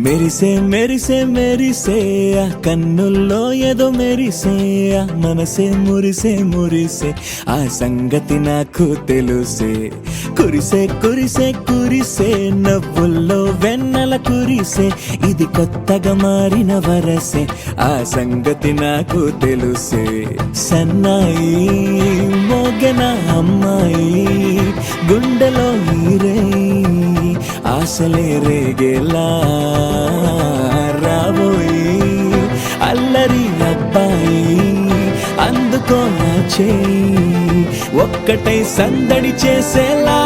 మెరిసే మెరిసే మెరిసే ఆ కన్నుల్లో ఏదో మెరిసే ఆ మనసే మురిసే మురిసే ఆ సంగతి నాకు తెలుసే కురిసే కురిసే కురిసే నవ్వుల్లో వెన్నెల కురిసే ఇది కొత్తగా మారిన వరసే ఆ సంగతి నాకు తెలుసే సన్నాయి మోగెన అమ్మాయి గుండెలో ఈరే ఆశలే రేగేలా రాబోయి అల్లరి అబ్బాయి అందుకో నా చేయి ఒక్కటై సందడి చేసేలా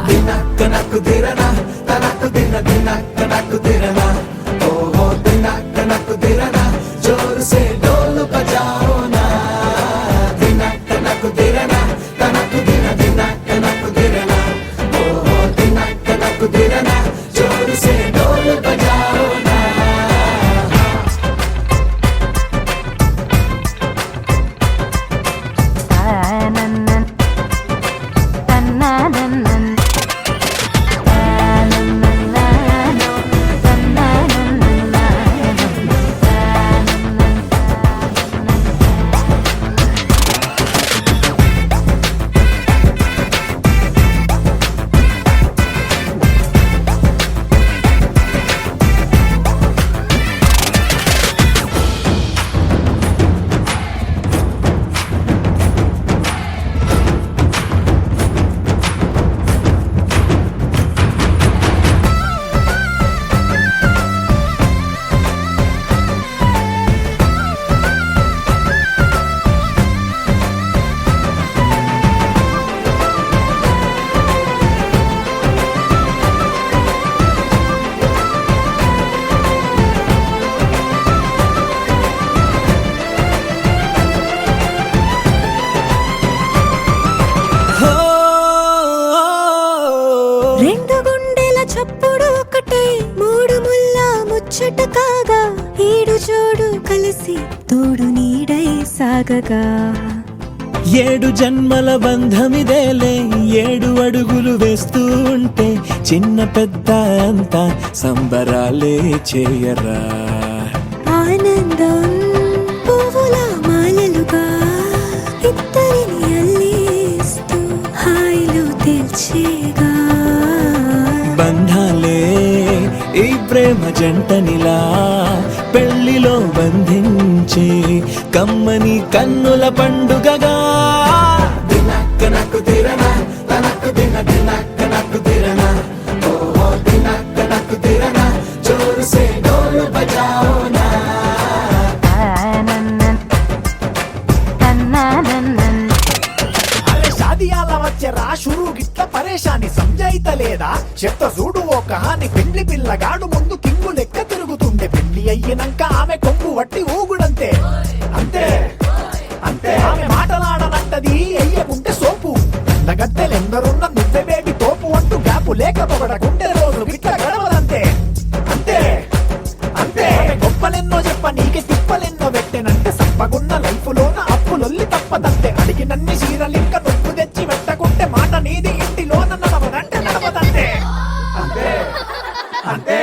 దినక్క నాకు దిరనా తనకు దిన దినక్క నాకు దిరనా ఓహో దినక్క నాకు దిరనా జోరు సే డోలు బజాओ నా దినక్క నాకు దిరనా తనకు దిన దినక్క నాకు దిరనా ఓహో దినక్క నాకు దిరనా జోరు సే డోలు బజాओ నా ముచ్చట కాగా ఈడు జోడు కలిసి తోడు నీడై సాగగా ఏడు జన్మల బంధమిదేలే ఏడు అడుగులు వేస్తూ ఉంటే చిన్న పెద్ద అంతా సంబరాలే చేయరా ఆనందం పువ్వుల మాలలుగా ఇద్దరిని అల్లేస్తూ హాయిలో తెల్చేగా బంధాలే ఈ ప్రేమ జంటనిలా పెళ్లిలో బంధించే కమ్మని కన్నుల పండుగగా దినక్క నాకు దిరనా తనకు దిన దినక్క నాకు దిరనా ఓహో దినక్క నాకు దిరనా జోరు సే డోలు బజాओ నా వచ్చరా షురు గిట్ల పరేషాని సంజాయితలేదా చెత్త చూడు ఓ కహాని పెండ్లి పిల్లగాడు ముందు కింగు లెక్క తిరుగుతుండే పెళ్లి అయ్యినాక ఆమె కొంగు వట్టి ఊగుడంతే అంతే అంతే ఆమె మాటలాడనంటది అయ్యకుంటే సోపు నగద్దెలెందరున్న నువ్వే బేబీ తోపు అంటూ గ్యాపు లేక పొగడకుంటే రోజు గిట్ల గడవదంతే అంతే అంతే గొప్పలెన్నో చెప్ప నీకే తిప్పలెన్నో పెట్టెనంటే సంపగున్న లైఫ్ లోన అప్పులొల్లి తప్పదంతే అడిగినన్ని చీరలింక నొప్పు తెచ్చి పెట్టకుంటే మాట నీది ఇంటిలోన నడవదంటే నడవదంతే అంతే అంతే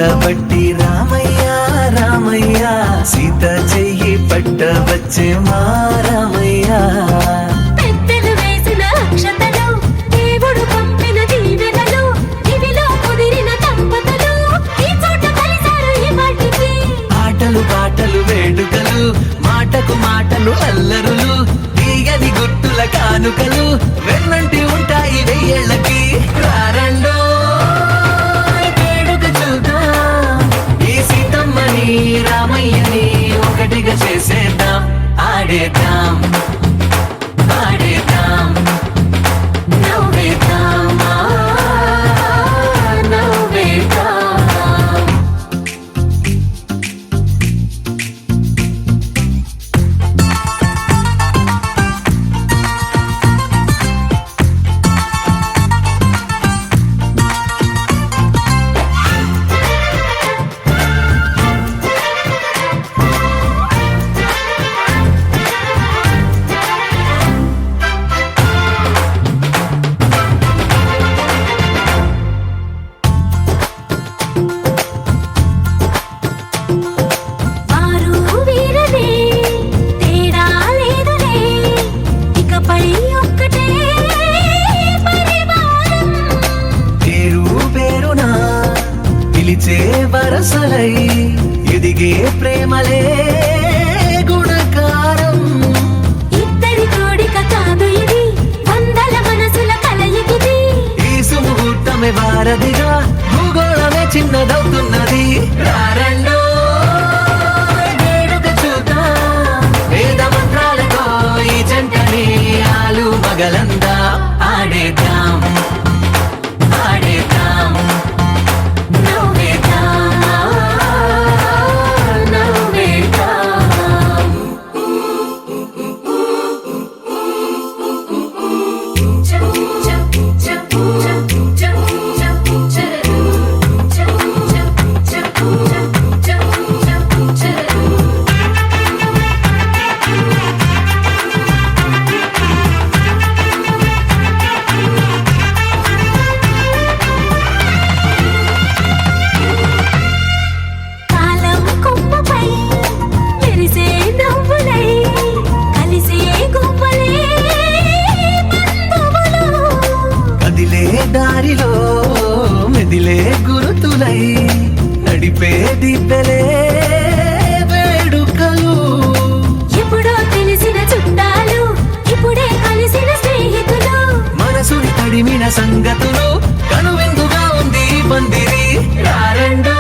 పట్టబట్టి రామయ్య రామయ్య సీత చెయ్యి పట్టవచ్చే మా రామయ్య పెద్దలు వేసిన అక్షతలు దేవుడు పంపిన దీవెనలు ఇవిలో కుదిరిన దంపతులు ఈ చోట కలిసారు ఈ వాటికి ఆటలు పాటలు వేడుకలు మాటకు మాటలు అల్లరులు తీయని గుర్తుల కానుకలు వెన్నంటి ఉంటాయి వెయ్యేళ్ళకి రారండో వేడుక చూద్దాం ఈ సీతమ్మని రామయ్యని ఒకటిగా చేసేద్దాం ఆడేద్దాం ఆడేద్దాం నవ్వేద్దాం నవ్వేద్దాం వారు వీరనే తేడా లేదులే ఇకపై ఒక్కటే పరివారం పేరు పేరునా పిలిచే వరసలై ఎదిగే ప్రేమలే గుణకారం ఇద్దరి కోడిక కాదు ఇది వందల మనసుల కలయికిది ఈ సుముహూర్తమే వారధిగా భూగోళమే చిన్నదవుతున్నది రారండో వేడుక చూద్దాం వేద మంత్రాలతో ఈ జంటని ఆలు మగలందా ఆడేద్దాం ఆడేద్దాం నవ్వేద్దాం నవ్వేద్దాం కాలం కొమ్మపై మెరిసే నవ్వులై కలిసే గువ్వలే బంధువులు కదిలే దారిలో మెదిలే గురుతులై నడిపే దిబ్బెలే వేడుకలు ఎప్పుడో తెలిసిన చుట్టాలు ఇప్పుడే కలిసిన స్నేహితులు మనసుని తడిమిన సంగతులు కనువిందుగా ఉంది ఈ పందిరి రారండో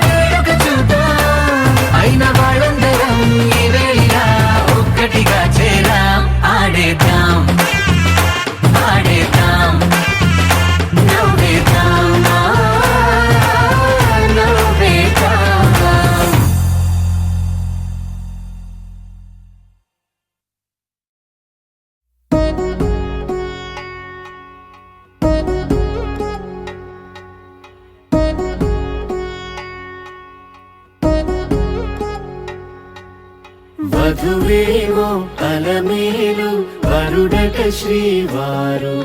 వేడుక చూద్దాం అయిన వాళ్ళందరం ఈ వేళ ఒక్కటిగా చేరాం ఆడేద్దాం ఆడేద్దాం నవ్వేద్దాం నవ్వేద్దాం వధువేవో అలమేలు వరుడట శ్రీవారు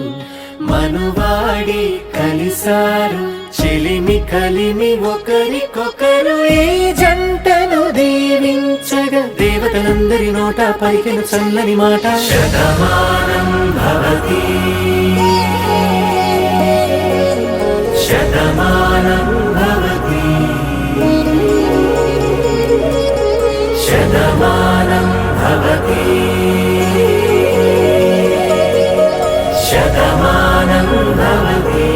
మనువాడి కలిసారు చెలిమి కలిమి ఒకరికొకరు ఈ జంటను దీవించగా దేవతలందరి నోట పలికిన చల్లని మాట శతమానం భవతి శతమానం భవతి శతమానం భవతి శతమానం భవతి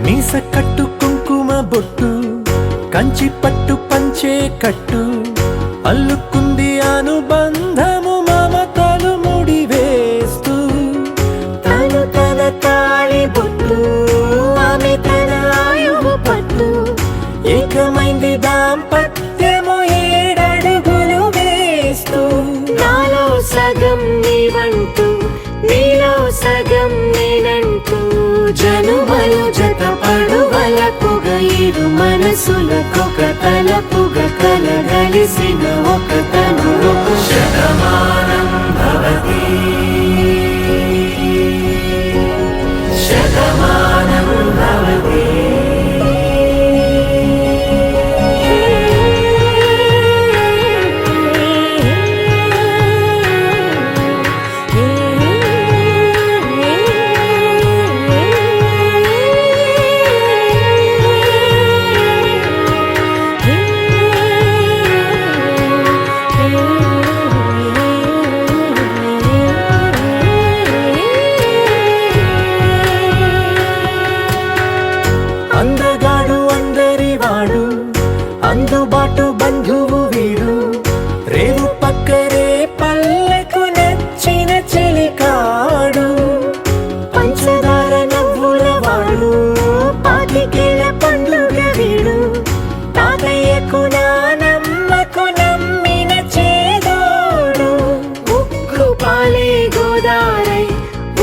మీస కట్టు కుంకుమ బొట్టు కంచి పట్టు పంచే కట్టు అల్లుకుంది అనుబంధము మమతలు ముడివేస్తూ తను తన తాళి బొట్టు ఆమె తన ఆయువు పట్టు ఏకమైంది దాంపత్యము ఏడడుగులు వేస్తూ నాలో సగం నీవంటూ నీలో సగం నేనంటూ జనుమలు జత పడువలకుగా ఇరు మనసులకొక తలపుగా కలగలిసిన ఒక తను శతమానం భవతి శతమానం భవతి అందగాడు అందరివాడు అందుబాటు బంధువు వీడు రేవు పక్కరే పల్లెకు నచ్చిన చెలికాడు పంచదార నవ్వుల వాడు పాతికేల పండుగ వీడు తాతయ్యకు నానమ్మకు నమ్మిన చేదోడు ఉక్కు పాలే గోదారై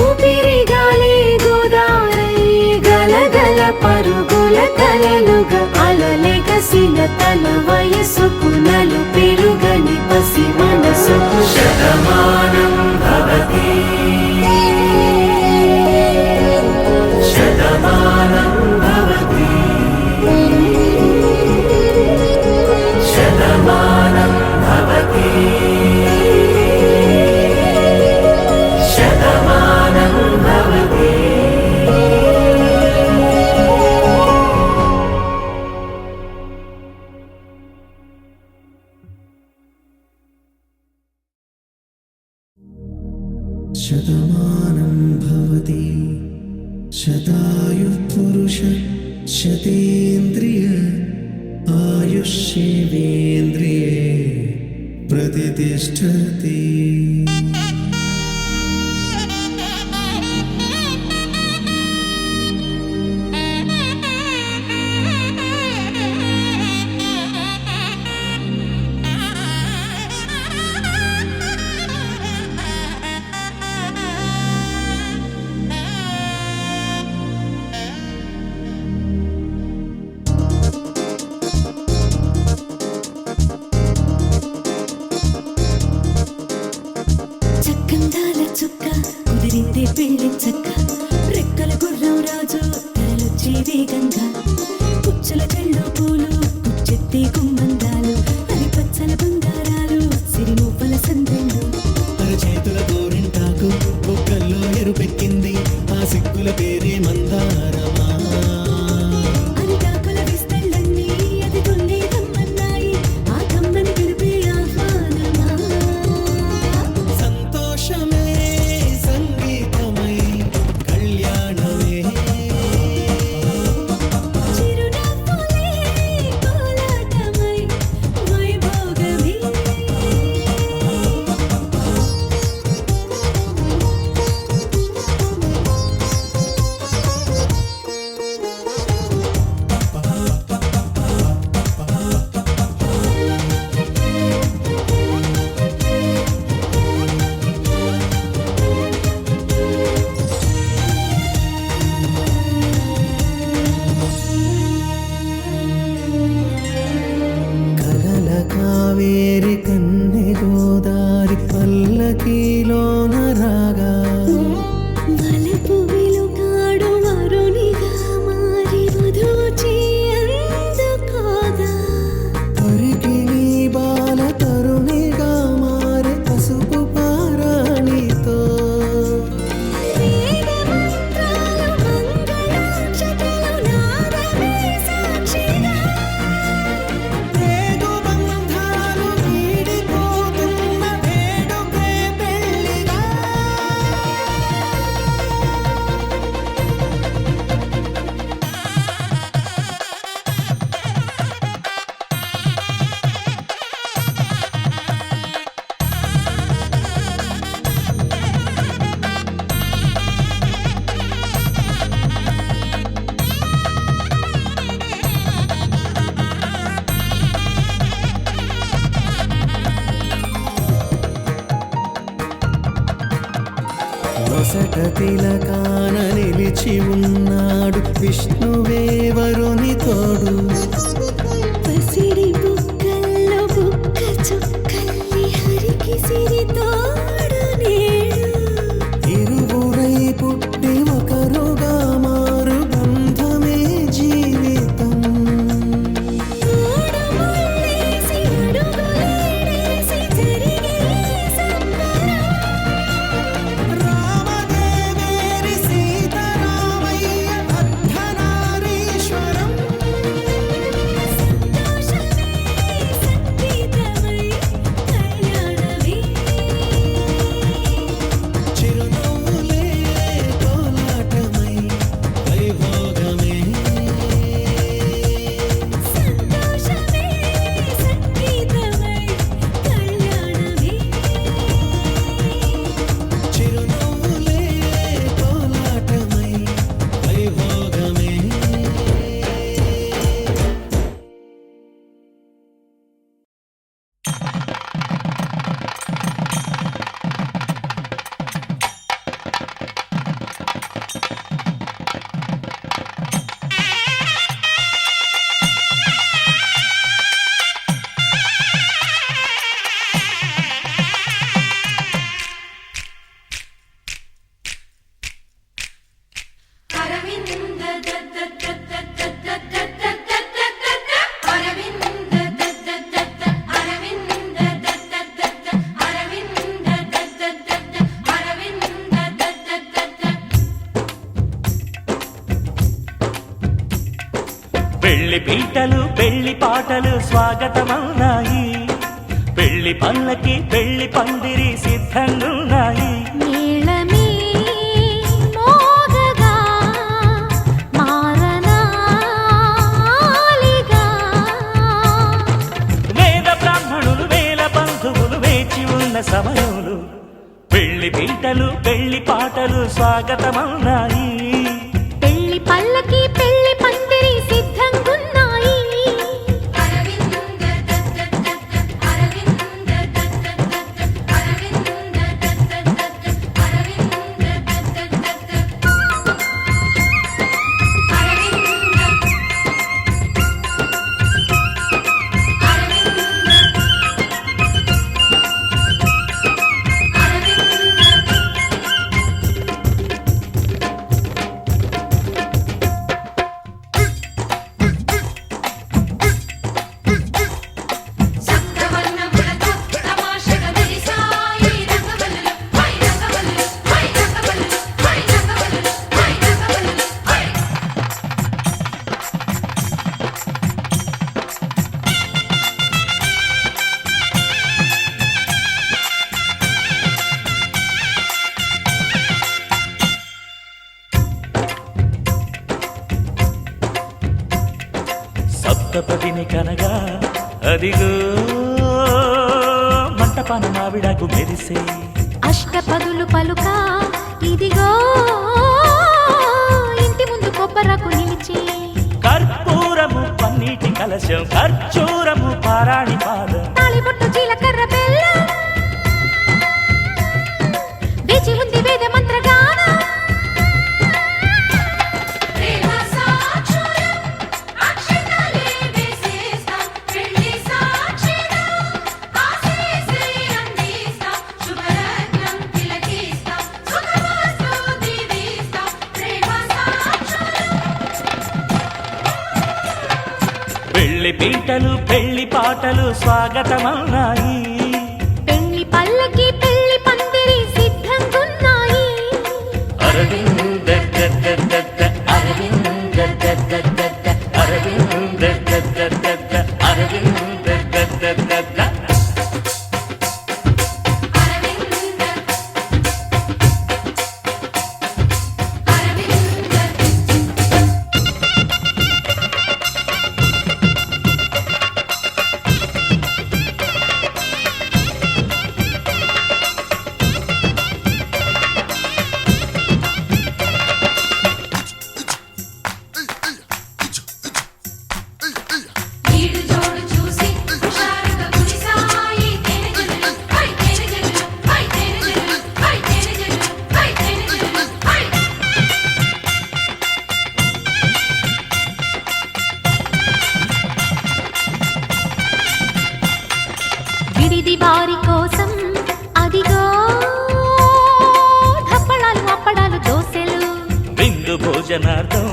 ఊపిరి గాలే గోదారై గలగల పరుగుల కలలుగా అలలెగసిన తన వయసుకు నలు పెరుగని పసి మనసుకు శతమానం భవతి శతమానం భవతి శతమానం భవతి శతమానం భవతి శతమానం భవతి శతాయుః పురుష శతేంద్రియ ఆయుష్యేవేంద్రియే ప్రతిష్టతి. చక్కందాల చుక్క కుదిరిందే పెళ్లి చక్క రెక్కల గుర్రం రాజు తరలొచ్చే వేగంగా పుచ్చల చెళ్ళు పూలు పుచ్చెత్తి గుమ్మందాలు అది పచ్చల బంగారాలు సిరిమూపల సందెళ్ళు అరచేతుల గోరింటాకు బొక్కల్లో ఎరుపెక్కింది ఆ సిగ్గుల పేరే మందారమా. అరిటాకుల విస్తళ్ళన్నీ అది తొల్లి కమ్మన్నాయి ఆ కమ్మని పిలిపే ఆహ్వానమా సంతోషమే సంగీతమై కళ్యాణమే చిరునవ్వులే కోలాటమై వైభోగమే కలల కావేరి కన్నె గోదారి పల్లకీలోన రాగా వలపు వెలుగాడు వరునిగా మారి వధూచి అందుకోగా పరికిణి బాల తరుణిగా మారే పసుపు పారాణితో వేద మంత్రాలు మంగళాక్షతలు నాదమే సాక్షిగా ప్రేగు బంధాలు వీడిపోతున్న వేడుకే పెళ్లిగా. నొసట తిలకాన నిలిచి ఉన్నాడు విష్ణువే వరుని తోడు. పసిడి బుక్కల్లో బుక్క చుక్కల్లి హరికి సిరి పెళ్లి పీటలు పెళ్లి పాటలు స్వాగతమవునాయి, పెళ్లి పల్లకి పెళ్లి పందిరి సిద్ధంగున్నాయి. మేళమే మోగగా మారనాలిగా, వేద బ్రాహ్మణులు వేల బంధువులు వేచి ఉన్న సమయంలో పెళ్లి పీటలు పెళ్లి పాటలు స్వాగతమవునాయి. పెళ్లి పల్లకి పెళ్లి పందిరి సిద్ధంగున్నాయి. సప్తపదిని కనగా అదిగో మంటపాన మావిడాకు మెరిసే, అష్టపదులు పలుక ఇదిగో ఇంటి ముందు కొబ్బరకు నిలిచి, కర్పూరము పన్నీటి కలశం ఖర్జూరము పారాణి పాదం, తాళిబొట్టు జీలకర్ర బెల్లం, వేచి ఉంది వేద మంత్రగానం. పెళ్లి పీటలు పెళ్లి పాటలు స్వాగతమవునాయి. పెళ్లి పల్లకి పెళ్లి పందిరి సిద్ధంగున్నాయి. అరవింద దద్ద అరవింద దద్ద అరవింద దద్ద అరవింద దద్ద. విడిది వారి కోసం అదిగో ధప్పడాలు అప్పడాలు దోసెలు, విందు భోజనార్థం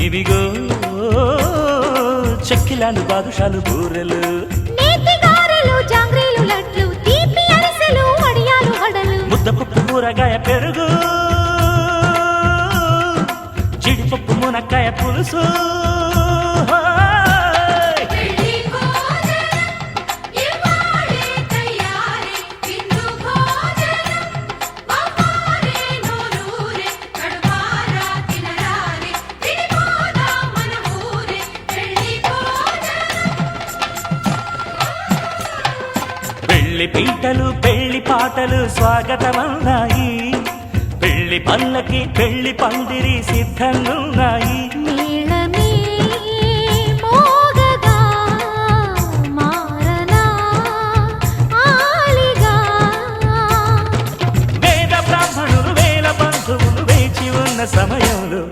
ఇవిగో చెక్కిలాలు బాదుషాలు బూరెలు, నేతి గారెలు జాంగ్రీలు లడ్లు తీపి అరిసెలు వడియాలు వడలు, ముద్దపప్పు కూరగాయ పెరుగు జీడిపప్పు మునక్కాయ పులుసు. పెళ్లి పీటలు పెళ్లి పాటలు స్వాగతమవునాయి, పెళ్లి పల్లకి పెళ్లి పందిరి సిద్ధంగున్నాయి. మేళమే మోగగా మారనాలిగా, వేద బ్రాహ్మణులు వేల బంధువులు వేచి ఉన్న సమయంలో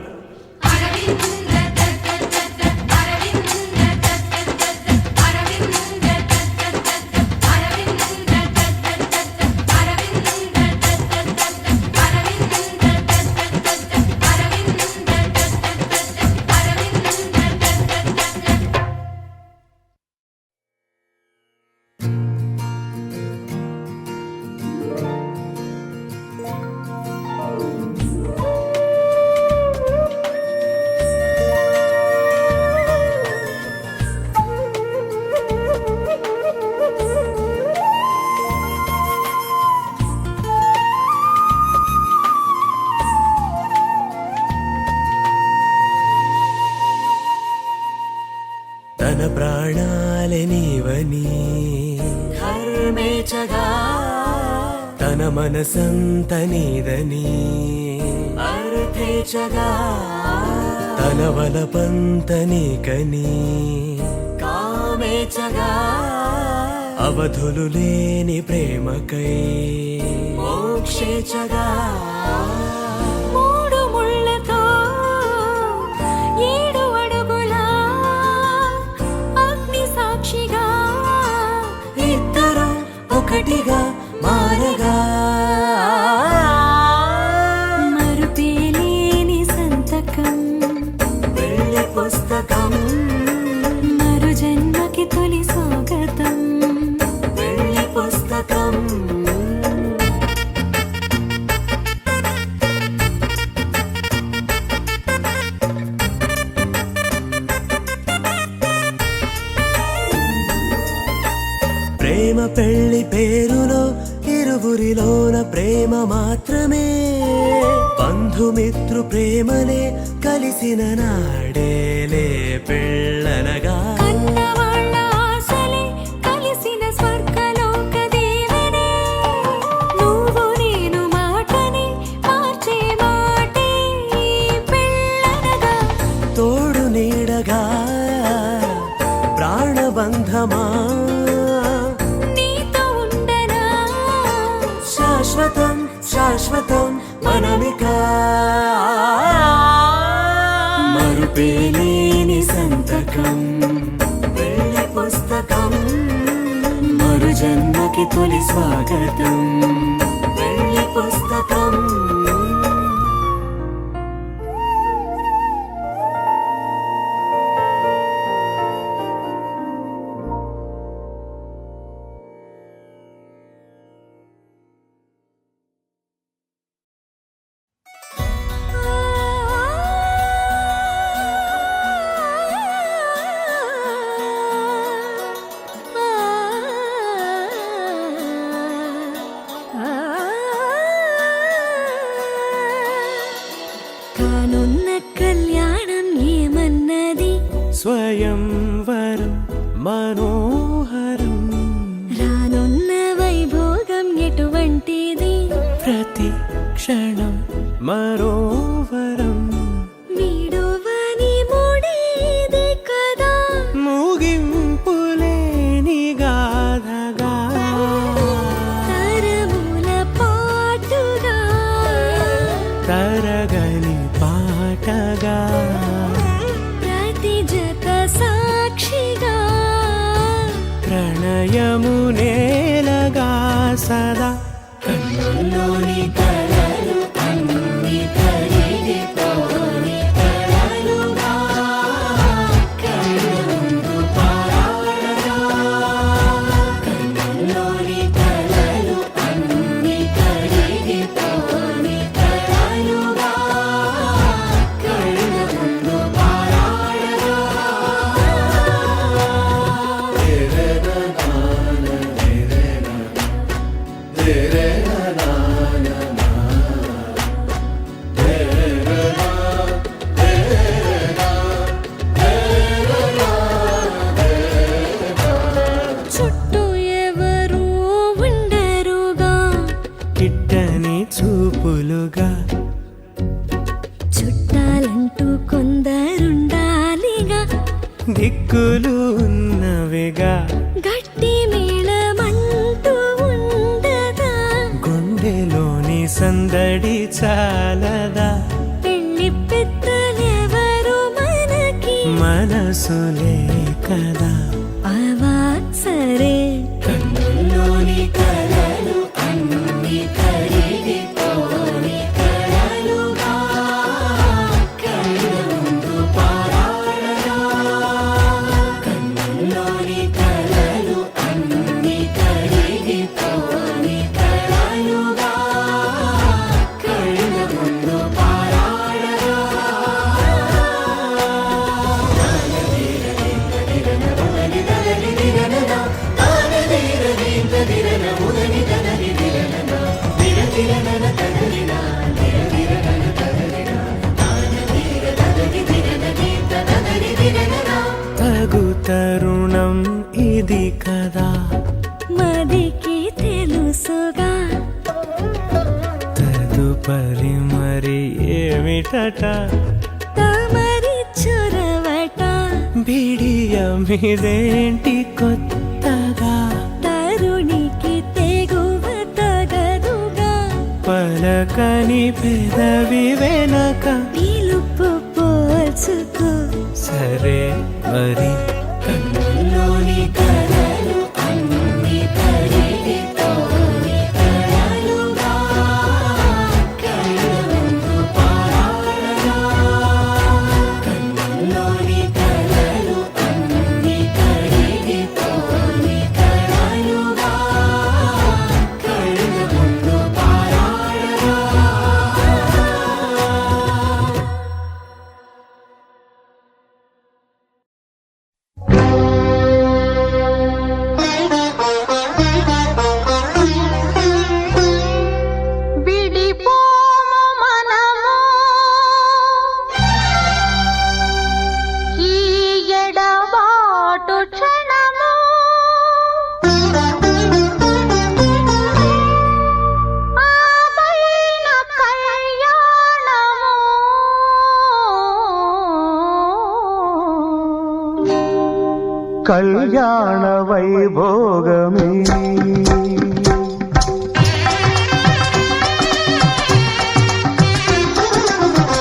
మనసంత నీదని అర్థేచగా తన వలపంత నీకని కామేచగా అవధులు లేని ప్రేమకై మోక్షేచగా మూడు ముళ్ళతో 7 అడుగుల అగ్ని సాక్షిగా ఇద్దరు ఒకటిగా మారగా మరుపేలేని సంతకం వెళ్ళి పుస్తకం మరు జన్మకి తొలి స్వాగతం వెళ్ళి పుస్తకం ప్రేమ పెళ్లి పేరులో ఇరువురిలోన ప్రేమ మాత్రమే బంధుమిత్రు ప్రేమలే కలిసిన నాడేలే పెళ్ళనగా కన్నవాళ్ళ ఆశలే కలిసిన స్వర్గలోక దేవనే నువ్వు నేను మాటని మార్చే మాటే పెళ్ళనగా తోడు నీడగా ప్రాణబంధమా నీతో ఉండనా శాశ్వతం శాశ్వతం మనమిక మరుపేలేని సంతకం వెళ్ళి పుస్తకం మరు జన్మకి తొలి స్వాగతం వెళ్ళి పుస్తకం కానున్న కళ్యాణం ఏమన్నది స్వయంవరం మనోహరం రానున్న వైభోగం ఎటువంటిది ప్రతి క్షణం మరోవరం వీడువని ముడిది కదా ముగింపులేని గాథగా తరముల పాటుగా తరగని పాటగా ప్రతి జత సాక్షిగా ప్రణయము నేలగా సదా కన్నుల్లోని కలలు అన్ని కరిగిపోని కలలుగా కళ్ళు ముందు పారాడగా కన్నుల్లోని కలలు అన్ని కరిగిపోని కలలుగా కళ్ళు ముందు పారాడగా చుట్టూ ఎవరు ఉండరుగా కిట్టని చూపులుగా చుట్టాలంటూ కొందరుండాలిగా దిక్కులు ఉన్నవిగా గట్టి మేళమంటూ ఉండదా గుండెలోని సందడి చాలదా పెళ్లి పెద్దలెవరు మనకి మనసులే కదా అవా సరే కన్నుల్లోని కలలు అన్ని కరిగిపోని కలలుగా కళ్ళు ముందు పారాడగా కన్నుల్లోని కలలు అన్ని కరిగిపోని కలలుగా కళ్ళు ముందు పారాడగా దిన తుప్పరి మరి ఏమిటట తమరి చొరవట బిడియమిదేంటి కొత్తగా తరుణికి తెగువ తగదుగా పలకని పెదవి వెనక పిలుపు పోల్చుకో సరే మరి కన్నుల్లోని కలలు అన్ని కరిగిపోని కలలుగా కళ్ళ ముందు పారాడగా కన్నుల్లోని కలలు అన్ని కరిగిపోని కలలుగా కళ్ళ ముందు పారాడగా విడిపోము మనము ఈ ఎడబాటు క్షణము ఆపైన కళ్యాణము కళ్యాణ వైభోగమే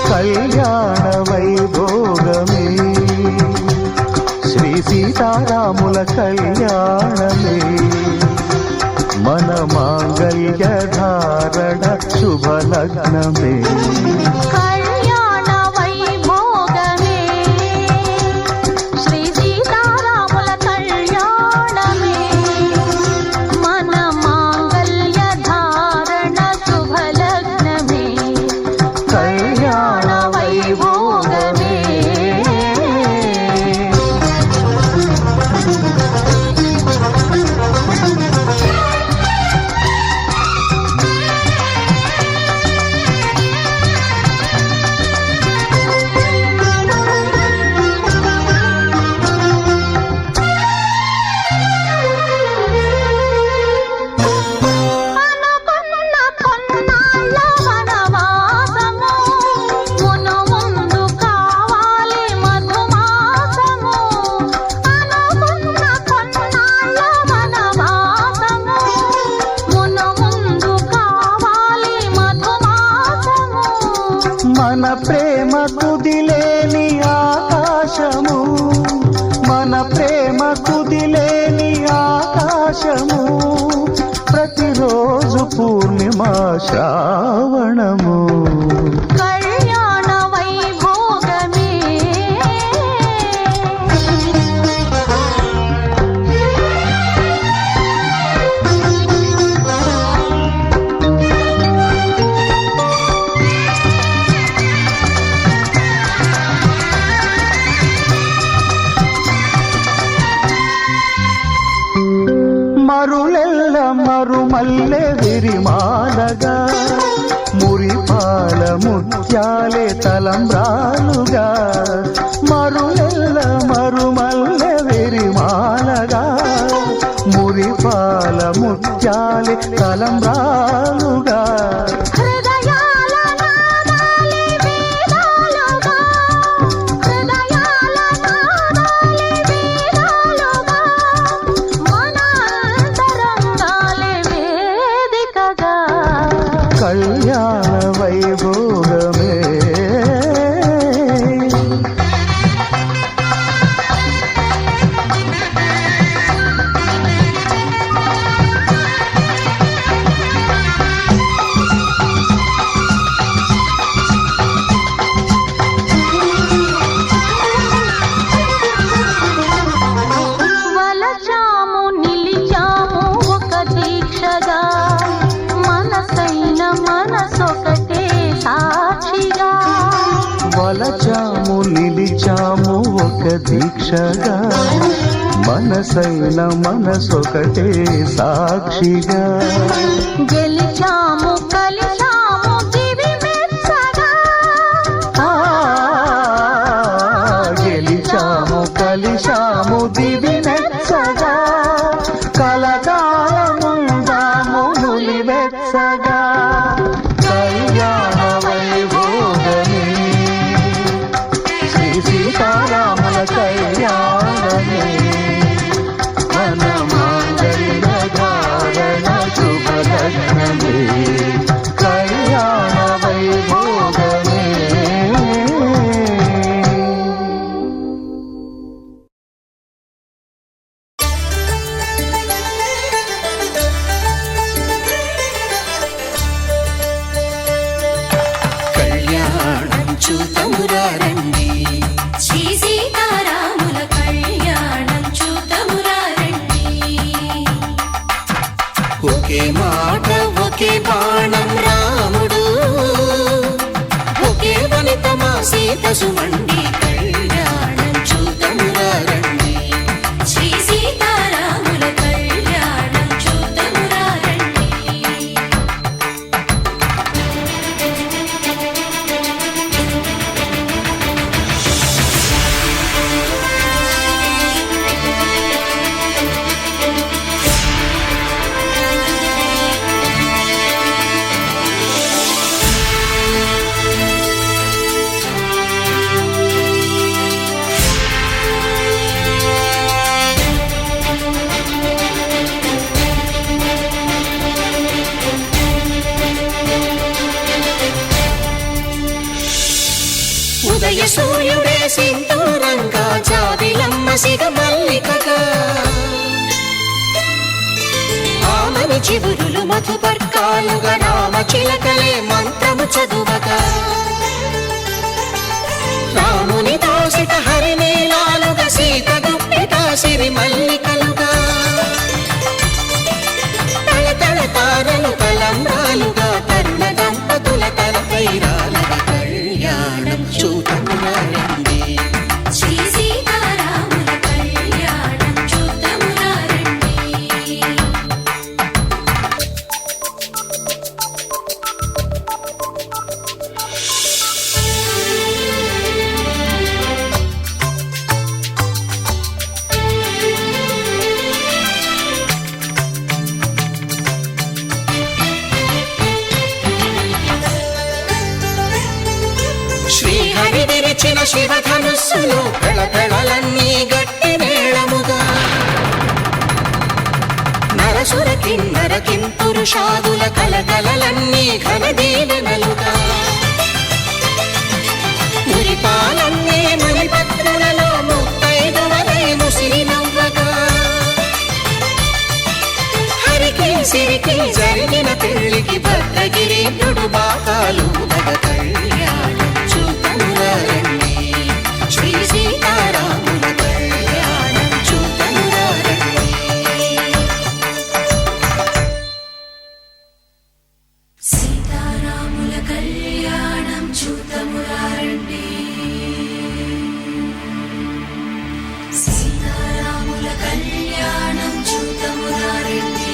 కళ్యాణ వైభోగమే శ్రీ సీతారాముల కళ్యాణమే మన మాంగళ్య ధారణ శుభలగ్నమే కళ్యాణ వైభోగమే శ్రీ సీతారాముల కళ్యాణమే మన మాంగళ్య ధారణ శుభలగ్నమే కళ్యాణ వైభోగమే అనుకున్న కొన్నాళ్ళ వనవాసము మును ముందు కావాలి మధుమాసము అనుకున్న కొన్నాళ్ళ వనవాసము మును ముందు కావాలి మధుమాసము మన ప్రేమ కుదిలేని ఆకాశము మన ప్రేమ కుదిలేని ఆకాశము ప్రతిరోజు పూర్ణిమ శ్రావణము కళ్యాణ వైభోగమే మరులెల్ల మరుమల్లె విరిమాలగా మురిపాల ముత్యాలే తలంబ్రాలుగా మరులెల్ల మరుమల్లె విరిమాలగా మురిపాల ముత్యాలే తలంబ్రాలుగా హృదయాల నాదాలే వేదాలుగా హృదయాల నాదాలే వేదాలుగా మన అంతరంగాలే వేదికగా కళ్యాణ వైభోగమే వలచాము నిలిచాము ఒక దీక్షగా మనసైన మనసొకటే సాక్షిగా వలచాము నిలిచాము ఒక దీక్షగా మనసైన మనసొకటే సాక్షిగా గెలిచాము కలిసాము దివి మెచ్చగా ఆ, గెలిచాము కలిశాము దివి మెచ్చగా కలకాలముందాము నులివెచ్చగా కళ్యాణ చూతమురారండి శ్రీ సీతారాముల కళ్యాణం చూతమురారండి ఒకే మాట ఒకే బాణం రాముడు ఒకే వనిత మా సీత సుమండి కళ్యాణం చూతమురారండి శ్రీ సీతారాముల కళ్యాణం చూతమురారండి ఉదయ సూర్యుడే సింధూరంగా జాబిలమ్మ సిగ మల్లికగా ఆమని చివురులు మధుపర్కాలుగా రామ చిలకలే మంత్రము చదువగా రాముని దోసిట హరినీలాలుగా సీత గుప్పిట సిరి మల్లికలుగా తల తల తారలు తలంబ్రాలుగా తరుణ దంపతుల తలపైరాలుగా కళ్యాణం చూతమురారండి శ్రీ సీతారాముల కళ్యాణం చూతమురారండి శ్రీహరి విరిచిన శివధనుస్సులు పెళపెళలన్నీ గట్టి మేళముగా నరసుర కిన్నర కింపురుషాదుల కలకలలన్నీ ఘన దీవెనలుగా మురిపాలన్నీ మణిపత్రులలో ముత్తైదువలే ముసిరి నవ్వగా హరికి సిరికి జరిగిన పెళ్లికి భద్రగిరీంద్రుడు బాకాలు మగ కళ్యాణం చూతమురారండి శ్రీ సీతారాముల కళ్యాణం చూతమురారండి సీతారాముల కళ్యాణం చూతమురారండి సీతారాముల కళ్యాణం చూతమురారండి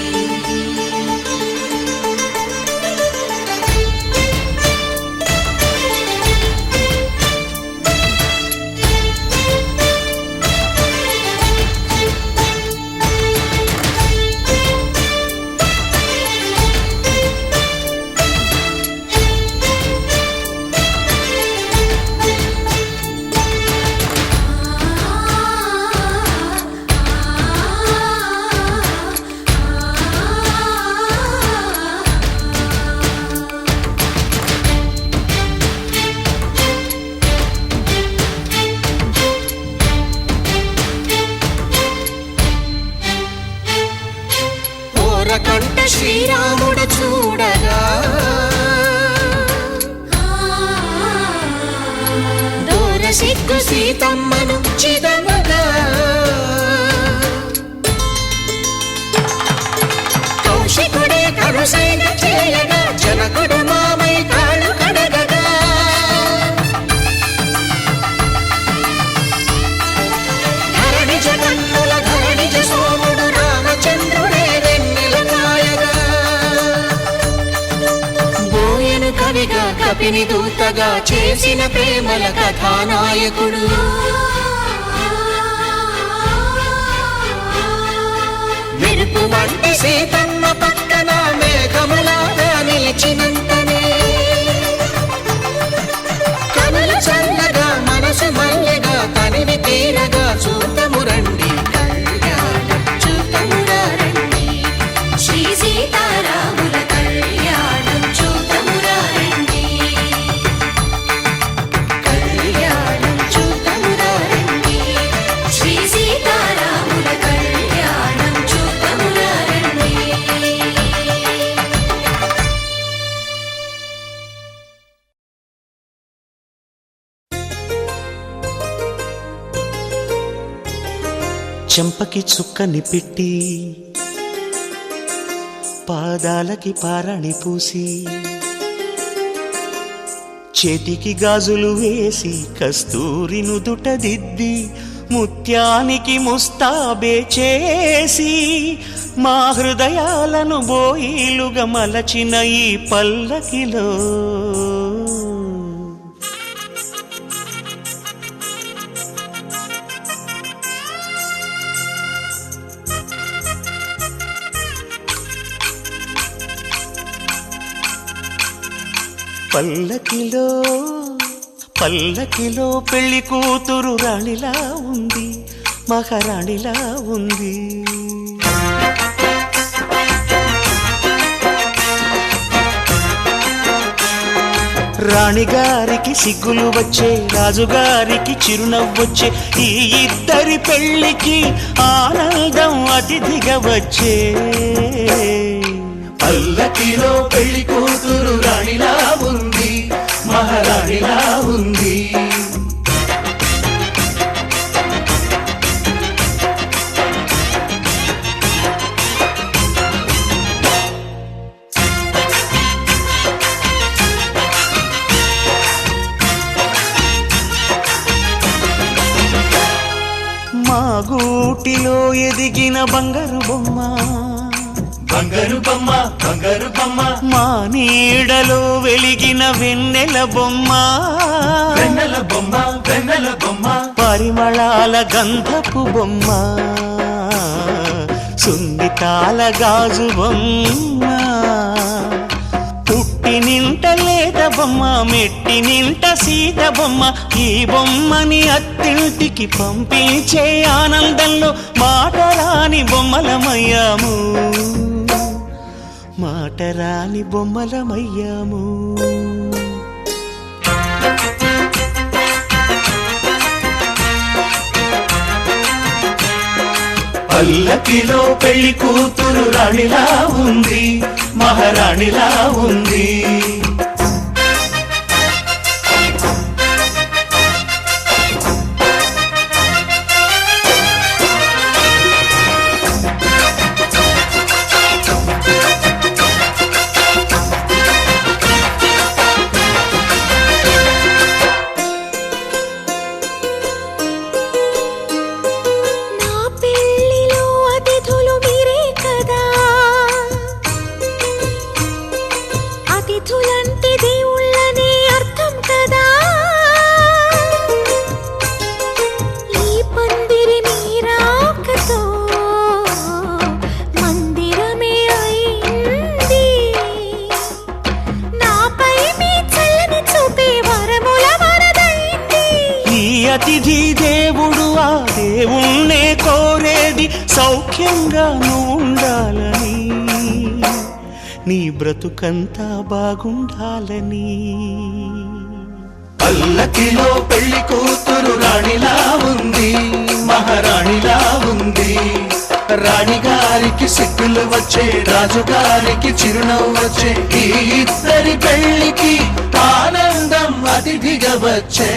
కంట శ్రీరాముడు చూడగా దూర సిగ్గు సీతమ్మను చిదమగా కౌశికుడే కరుసైన చేయగా జనకుడు మామై కాళ్ళు కడగగా ధరణి జగన్నుల ధరణిజ సోముడు రామచంద్రుడే వెన్నెల కాయగా బోయను కవిగా కపిని దూతగా చేసిన ప్రేమల కథానాయకుడు మెరుపు వంటి సీతమ్మ పక్కన మేఘములాగా నిలిచినంతనే కనులు చల్లగా మనసు మల్లెగా తనివి తీరగా చూతమురండి కళ్యాణం చూతమురారండి శ్రీ సీతారాముల కళ్యాణం చూతమురారండి కళ్యాణం చూతమురారండి శ్రీ సీతారాముల కళ్యాణం చూతమురారండి చెంపకి చుక్కని పెట్టి పాదాలకి పారాణి పూసి చేతికి గాజులు వేసి కస్తూరి నుదుట దిద్ది ముత్యానికి ముస్తాబే చేసి మా హృదయాలను బోయిలుగా మలచిన ఈ పల్లకిలో పల్లకిలో పల్లకిలో పెళ్లి కూతురు రాణిలా ఉంది, మహారాణిలా ఉంది. రాణిగారికి సిగ్గులు వచ్చే, రాజుగారికి చిరునవ్వొచ్చే, ఈ ఇద్దరి పెళ్లికి ఆనందం అతిథిగా వచ్చే. పల్లకిలో పెళ్లి కూతురు రాణిలా ఉంది, మహారాణిలా ఉంది. మా గూటిలో ఎదిగిన బంగారు బొమ్మ, బంగారు బొమ్మ, బంగారు బొమ్మ. మా నీడలో వెలిగిన వెన్నెల బొమ్మ, వెన్నెల బొమ్మ, వెన్నెల బొమ్మ. పరిమళాల గంధపు బొమ్మ, సున్నితాల గాజు బొమ్మ. పుట్టి నింట లేత బొమ్మ, మెట్టి నింట సీత బొమ్మ. ఈ బొమ్మని అత్తింటికి పంపించే ఆనందంలో మాటరాని బొమ్మలమయ్యాము, మాటరాని బొమ్మలమయ్యాము. పల్లకిలో పెళ్లి కూతురు రాణిలా ఉంది, మహారాణిలా ఉంది. అతిథి దేవుడు ఆ దేవుణ్ణే కోరేది సౌఖ్యంగా నువ్వు ఉండాలని, నీ బ్రతుకంతా బాగుండాలని. పల్లకిలో పెళ్లి కూతురు రాణిలా ఉంది, మహారాణిలా ఉంది. రాణిగారికి సిగ్గులు వచ్చే, రాజుగారికి చిరునవ్వు వచ్చే, ఈ ఇద్దరి పెళ్లికి ఆనందం అతిథిగా వచ్చే.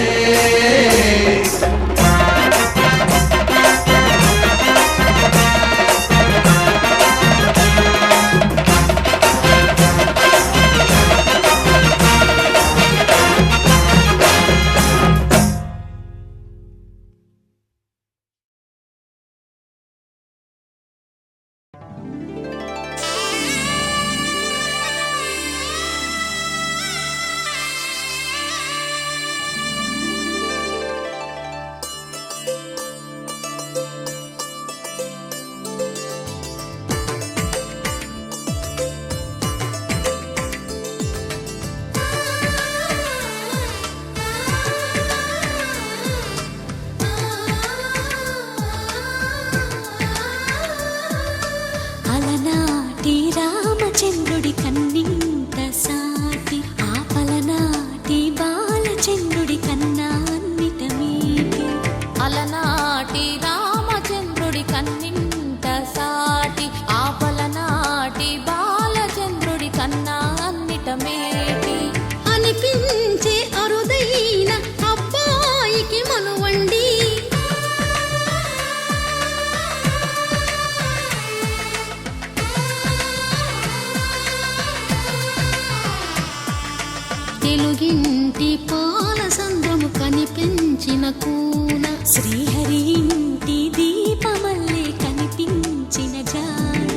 తెలుగింటి పాల సంద్రము కనిపించిన కూన శ్రీహరి ఇంటి దీపమల్లే కనిపించిన జాన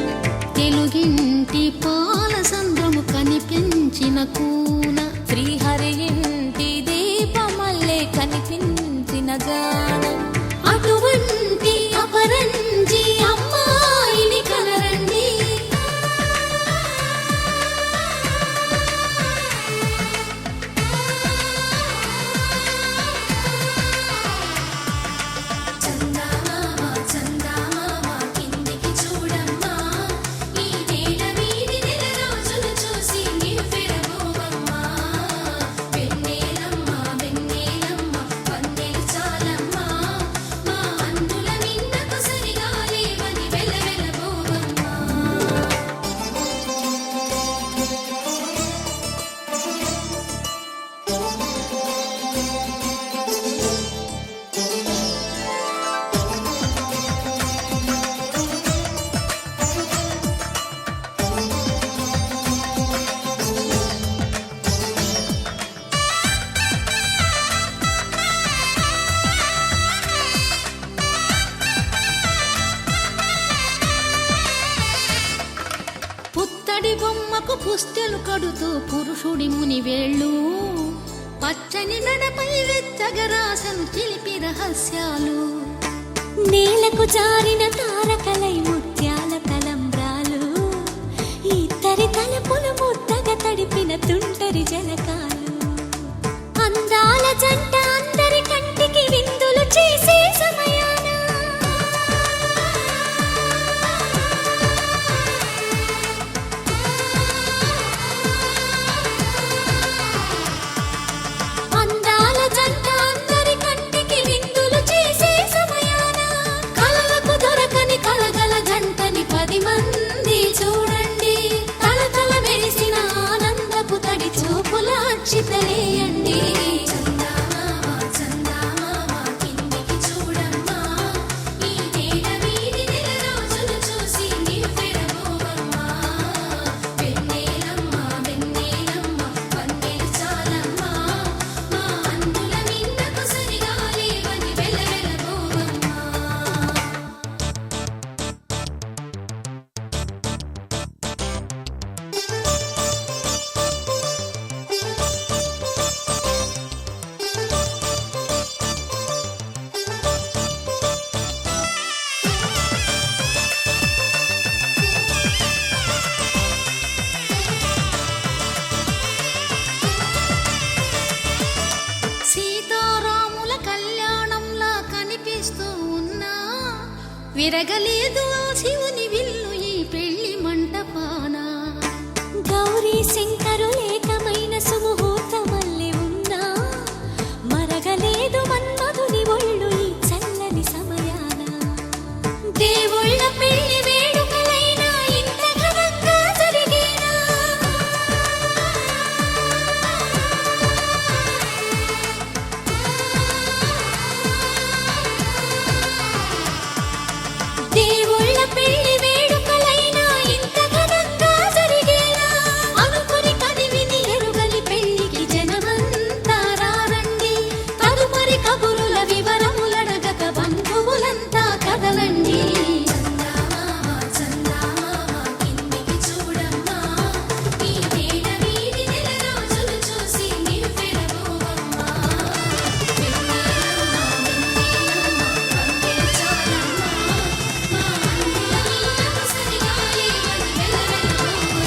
తెలుగింటి పాల సంద్రము కనిపించిన కూన శ్రీహరి ఇంటి దీపమల్లే కనిపించిన జాన అటువంటి అపరంజి అమ్మాయిని కనరండి చందమామ చందమామ కిందికి చూడమ్మా ఈ నేల మీది నెల రోజులు చూసి నివ్వెరబోవమ్మా వెన్నెలమ్మ వెన్నెలమ్మ వన్నెలు చాలమ్మా మా అందుల నిన్నకు సరిగా లేవని వెలవెలబోవమ్మా పుత్తడి బొమ్మకు పుస్తెలు కడుతూ పురుషుడి ముని వేళ్ళు పచ్చని నడపై వెచ్చగరాసను చిలిపి రహస్యాలు నేలకు జారిన తారకలై ముత్యాల తలంబ్రాలు ఇద్దరి తలపులు ముద్దగా తడిపిన తుంటరి జలకాలు అందాల జంట అందరి కంటికి విందులు చేసే సమయాన అందాల జంట అందరి కంటికి విందులు చేసే సమయాన కలలకు దొరకని కలగల జంటని 10 మంది చూడండి తలతల మెరిసిన ఆనందపు తడి చూపుల అక్షితలేయండి చందమామ చందమామ కిందికి చూడమ్మా ఈ నేల మీది నెల రోజులు చూసి నివ్వెరబోవమ్మా వెన్నెలమ్మ వెన్నెలమ్మ వన్నెలు చాలమ్మా మా అందుల నిన్నకు సరిగా లేవని వెలవెలబోవమ్మా సీతారాముల కళ్యాణంలా కనిపిస్తూ ఉన్నా విరగలేదు ఆ శివుని విల్లు ఈ పెళ్లి మంటపాన గౌరీ శంకరులేకమైన సుముహూర్తమల్లె ఉన్నా మరగలేదు మన్మధుని ఒళ్ళు ఈ చల్లని సమయాన దేవుళ్ళ పెళ్లి వేడుకలైనా ఇంత ఘనంగా జరిగేనా దేవుళ్ళ పెళ్లి వేడుకలైనా ఇంత ఘనంగా జరిగేనా అనుకుని కనివిని ఎరుగని పెళ్లికి జనమంతా రారండి తదుపరి కబురుల వివరములడగక బంధువులంతా కదలండి చందమామ చందమామ కిందికి చూడమ్మా ఈ నేల మీది నెల రోజులు చూసి నివ్వెరబోవమ్మా వెన్నెలమ్మ వెన్నెలమ్మ వన్నెలు చాలమ్మా మా అందుల నిన్నకు సరిగా లేవని వెలవెలబోవమ్మా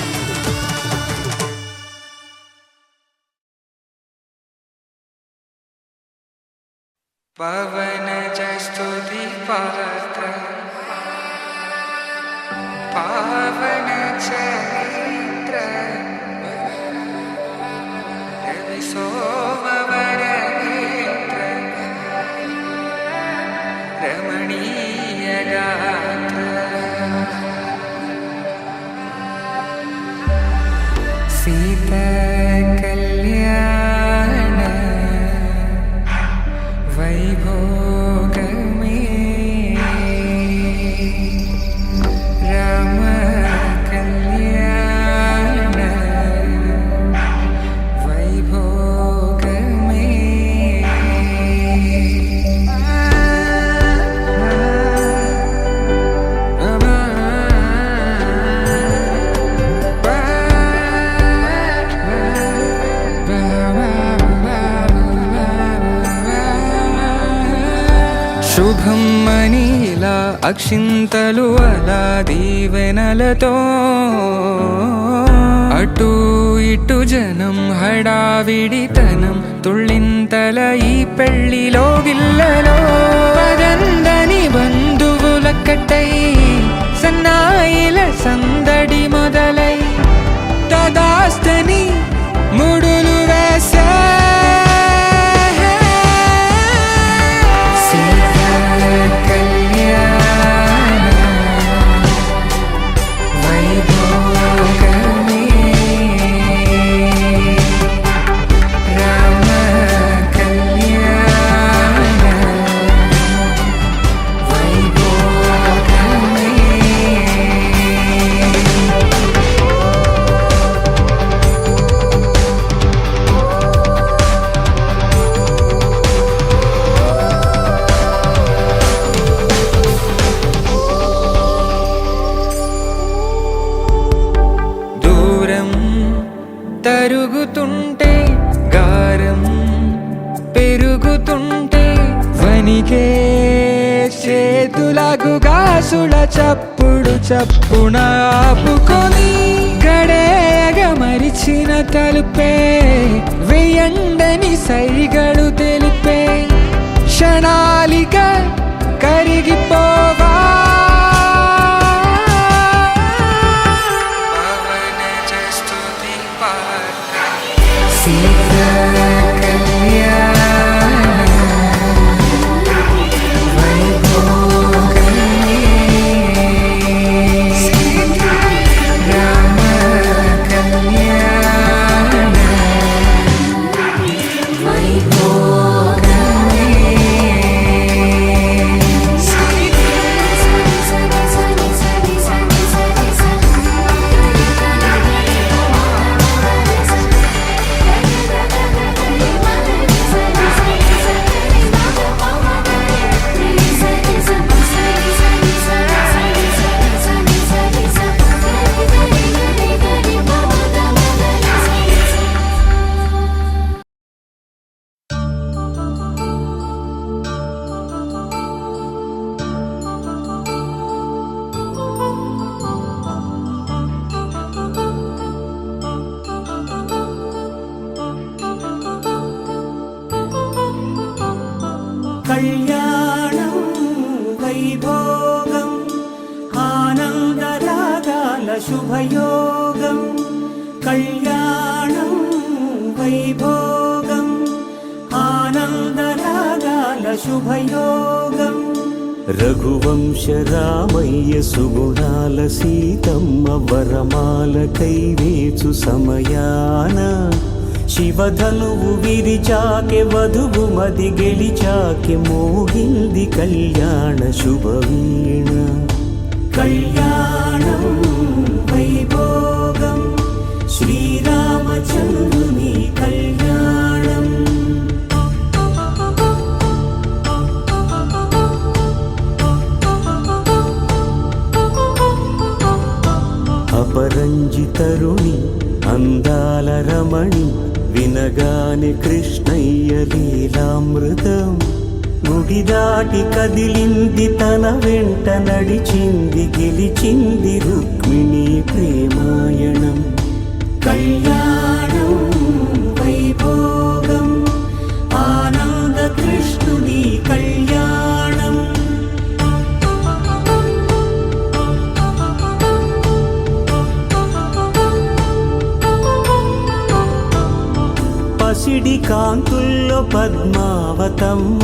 पवनजस्तुति पात्र पावन चरित्र रवि सोमवर नेत्र रमणीय गात्र सीता कल्याण वैभोगमे राम कल्याण శుభం అని ఇలా అక్షింతలు అలా దీవెనలతో అటు ఇటు జనం హడావిడితనం తుళ్ళింతల ఈ పెళ్లిలో గిల్లలో పదందని బంధువుల కట్టై సన్నాయిల సందడి మొదలై తదాస్తని ముడులు వేసే తరుగుతుంటే గారం పెరుగుతుంటే వనికే చేతులకు గాసుల చప్పుడు చప్పున ఆపుకొని గడేగ మరిచిన తలుపే వెయ్యండని సైగడు తెలిపే క్షణాలిక కరిగిపోవా కళ్యాణం వైభోగం ఆనందరాగాల శుభయోగం కళ్యాణం వైభోగం ఆనందరాగాల శుభయోగం రఘువంశ రామయ్య సుగుణాల సీతమ్మ వరమాల కైవేచు సమయాన శివధనువు విరిచాకె వధువు మది గెలిచాకె మోగింది కళ్యాణ శుభవీణ కళ్యాణం వైభోగం శ్రీరామచంద్రుని కళ్యాణం అపరంజి తరుణి అందాల రమణి వినగానే కృష్ణయ్య లీలామృతం గుడి దాటి కదిలింది తన వెంట నడిచింది గెలిచింది రుక్మిణి ప్రేమాయణం కళ్యాణం వైభోగం ఆనంద కృష్ణుని కళ్యాణం పసిడి కాంతుల్లో పద్మావతమ్మ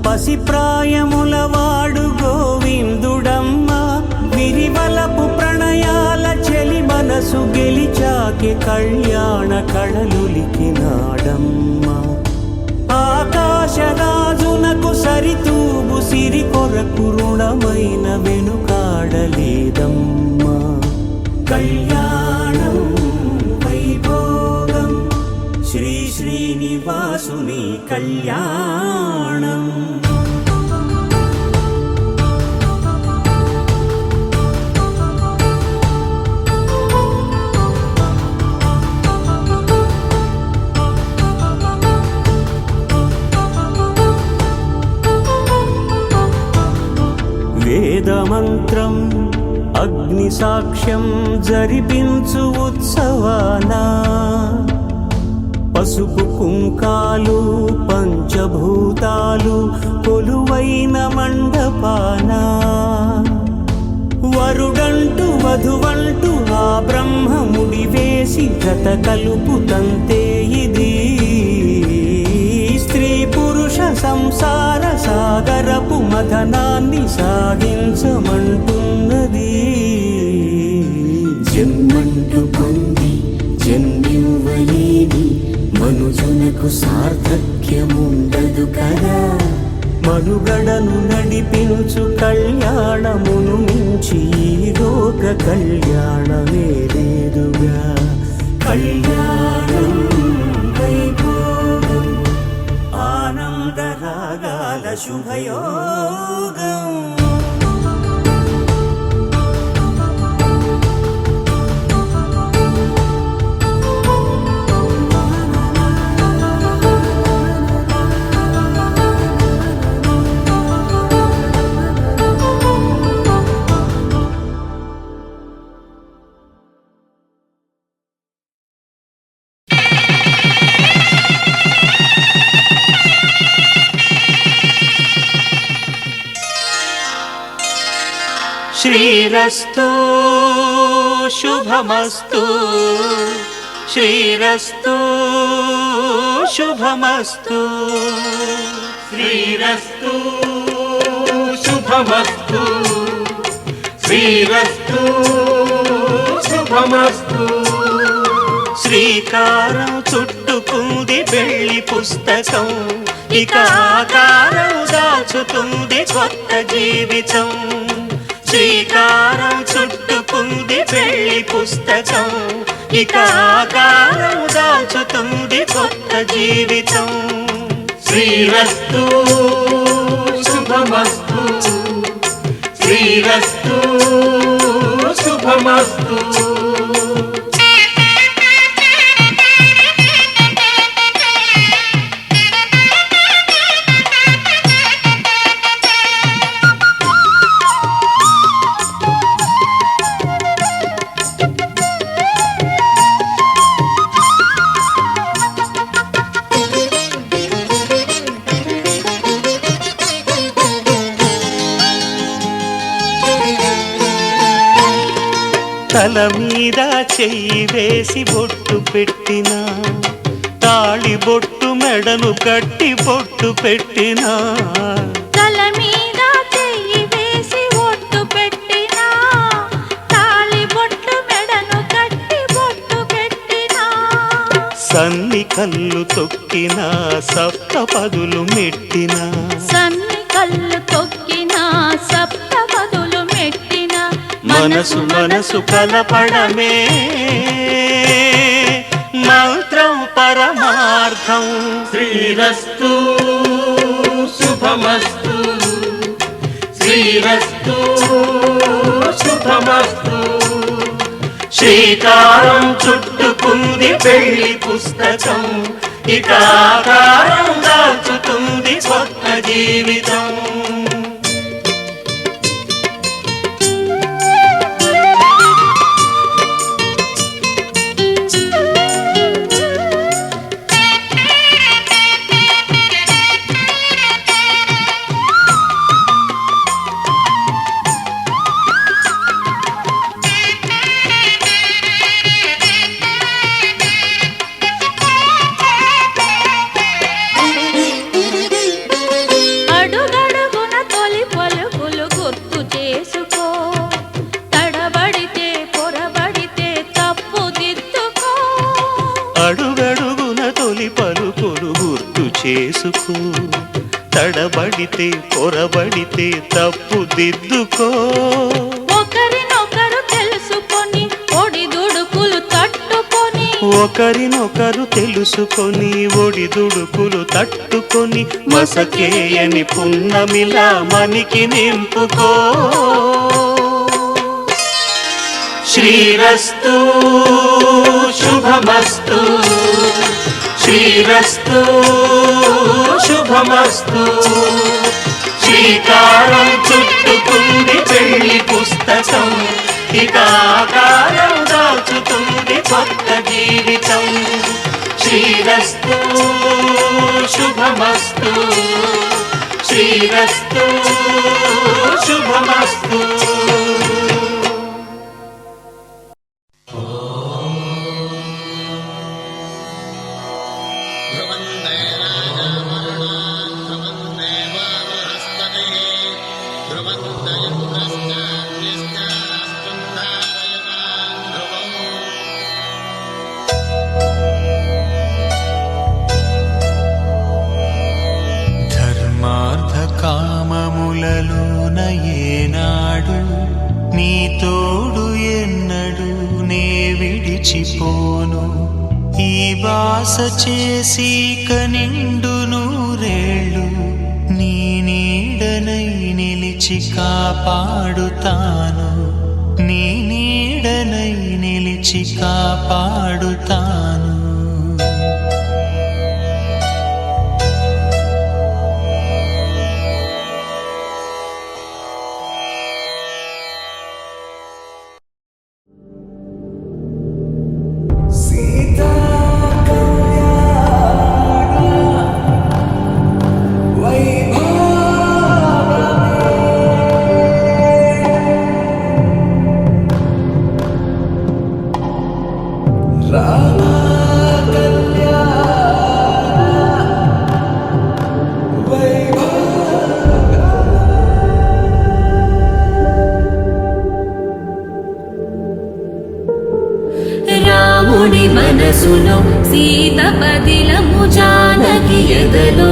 పసిప్రాయముల వాడు గోవిందుడమ్మ విరివలపు ప్రణయాల చెలి మనసు గెలిచాకే కళ్యాణ కళలులికినాడమ్మ ఆకాశరాజునకు సరితూగు సిరి కొరకు రుణమైన వెనుకాడలేదమ్మా కళ్యాణం వైభోగం శ్రీ శ్రీనివాసుని కళ్యాణం అగ్ని సాక్ష్యం జరిపించు ఉత్సవాన పసుపు కుంకాలు పంచభూతాలు కొలువైన మండపాన వరుడంటూ వధువంటూ ఆ బ్రహ్మముడి వేసి జత కలుపుతంతే ఇది స్త్రీ పురుష సంసార సాగరపు మథనాన్ని సాగించమంటున్నది. జన్మంటూ పొంది జన్మివ్వలేని మనుజునకు సార్థక్యముండదు కదా. మనుగడను నడిపించు కళ్యాణమును మించి ఈ లోక కళ్యాణమే లేదుగా. కళ్యాణం వైభోగం ఆనందరాగాల శుభయోగం. శ్రీరస్తు శుభమస్తు శ్రీరస్తు శుభమస్తు శ్రీరస్తు శుభమస్తు శ్రీరస్తు శుభమస్తు. శ్రీకారం చుట్టుకుంది పెళ్లి పుస్తకం, ఇక ఆకారం దాచుతుంది కొత్త జీవితం. శ్రీకారం చుట్టుకుంది పెళ్లి పుస్తకం, ఇక ఆకారం దాచుతుంది కొత్త జీవితం. శ్రీరస్తు శుభమస్తు శ్రీరస్తు శుభమస్తు. తల మీద చెయ్యి వేసి బొట్టు పెట్టినా, తాళి బొట్టు మెడను కట్టి బొట్టు పెట్టినా. తల మీద చెయ్యి వేసి బొట్టు పెట్టినా, తాళి బొట్టు మెడను కట్టి బొట్టు పెట్టినా. సన్ని కళ్ళు తొక్కినా సప్త పదులు మెట్టినా, సన్ని కళ్ళు తొక్కినా సప్త పదులు మెట్టినా. మనసు మనసు కలపడమే మంత్రం పరమార్థం. శ్రీరస్తు శుభమస్తు శ్రీరస్తు శుభమస్తు. శ్రీకారం చుట్టుకుంది పెళ్లి పుస్తకం, ఇక ఆకారం దాచుతుంది కొత్త జీవితం. అడుగడుగున తొలి పలుకులు గుర్తు చేసుకో, తడబడితే పొరబడితే తప్పు దిద్దుకో. ఒకరినొకరు తెలుసుకొని ఒడిదుడుకులు తట్టుకొని, ఒకరినొకరు తెలుసుకొని ఒడిదుడుకులు తట్టుకొని, మసకేయని పున్నమిలా మనికి నింపుకో. శ్రీరస్తు శుభమస్తు శ్రీరస్తు శుభమస్తు శ్రీకారం చుట్టుకుంది పెళ్లి పుస్తకం, ఇక ఆకారం దాచుతుంది కొత్త జీవితం. శ్రీరస్తు శుభమస్తు, శ్రీరస్తు శుభమస్తు. ధర్మార్థ కామములలోన ఏనాడు నీ తోడు ఎన్నడు నే విడిచిపోను. ఈ బాస చేసి కనిండు నూరేళ్ళు నీ నీడనై నిలిచి కాపాడుతాను, నీ నీడనై నిలిచి కాపాడుతాను. రాముడి మనసులో సీత పదిలము, జానకి ఎదలో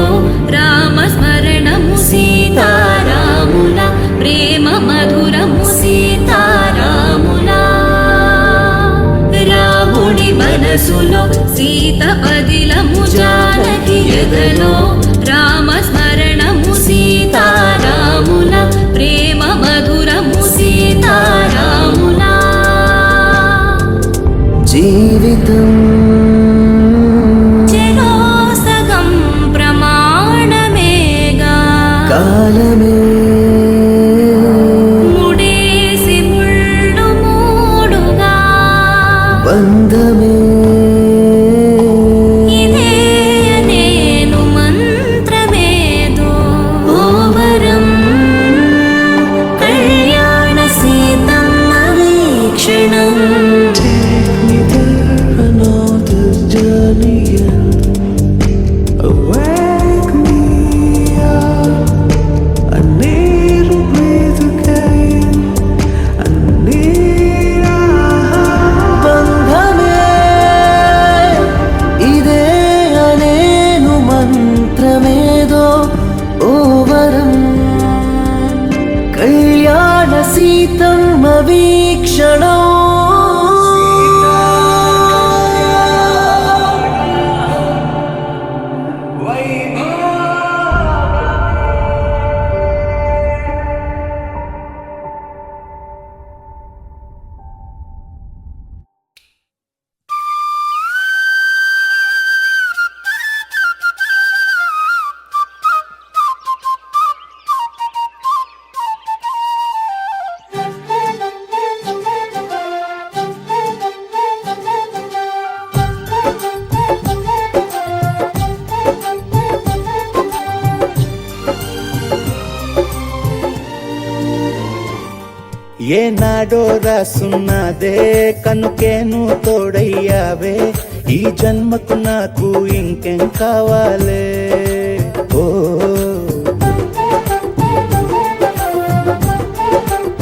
రామస్మరణము, సీతారాముల ప్రేమ మధురము, సీతారాముల. రాముడి మనసులో సీత పదిలము, జానకి ఎదలో రామస్మరణము, సీతారాముల ప్రేమ మధురము, సీతారాముల. జీవితం చెరో సగం ప్రమాణమేగా, కాలమే ముడేసి ముళ్ళు మూడుగా, బంధమే ఇదే నేను మంత్రమేదో. ఓ వరం కళ్యాణ సీతమ్మ వీక్షణం. కళ్యాణ సీతమ్మ వీక్షణం. ఏనాడో రాసున్నదే కనుకేను తోడయ్యావే, ఈ జన్మకు నాకు ఇంకేం కావాలే. ఓ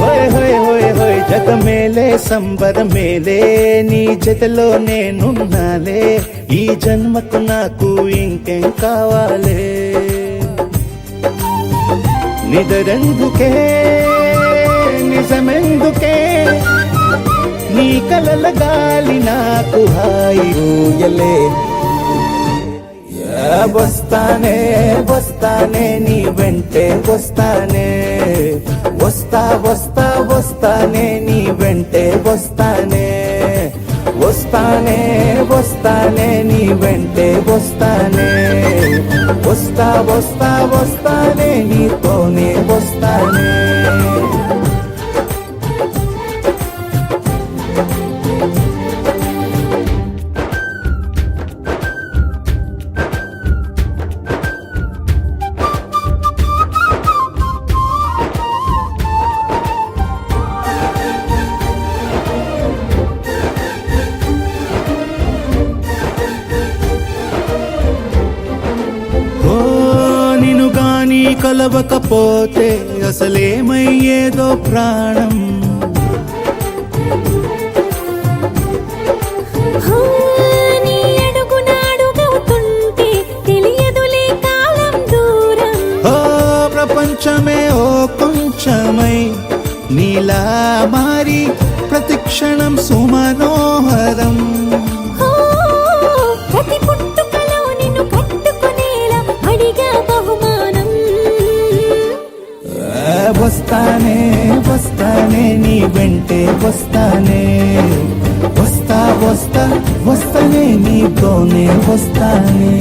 హోయ్ హోయ్ హోయ్ హోయ్ జగమేలే సంబరమేలే, నీ జతలో నేనున్నాలే, ఈ జన్మకు నాకు ఇంకేం కావాలే. నిదరెందుకే నిజమెందుకే, నీ కలల గాలి నాకు హాయి ఊయలే. వస్తానే వస్తానే నీ వెంటే వస్తానే, వస్తా వస్తా వస్తానే నీ వెంటే వస్తానే, వస్తానే వస్తానే నీ వెంటే వస్తానే. వస్తా వస్తా వస్తానే నీతోనే వస్తానే నిన్ను గాని కలవకపోతే అసలేమయ్యేదో ప్రాణం నీ అడుగున అడుగవుతుంటే తెలియదులే కాలం దూరం. ఓ ప్రపంచమే ఓ కొంచెమై నీలా మారి ప్రతిక్షణం సుమనోహరం ఓ, ప్రతి పుట్టుకలో నిన్ను కట్టుకునేలా అడిగా బహుమానం. వస్తానే వస్తానే నీ వెంటే వస్తానే వస్తా వస్తా వస్తానే నీతోనే వస్తానే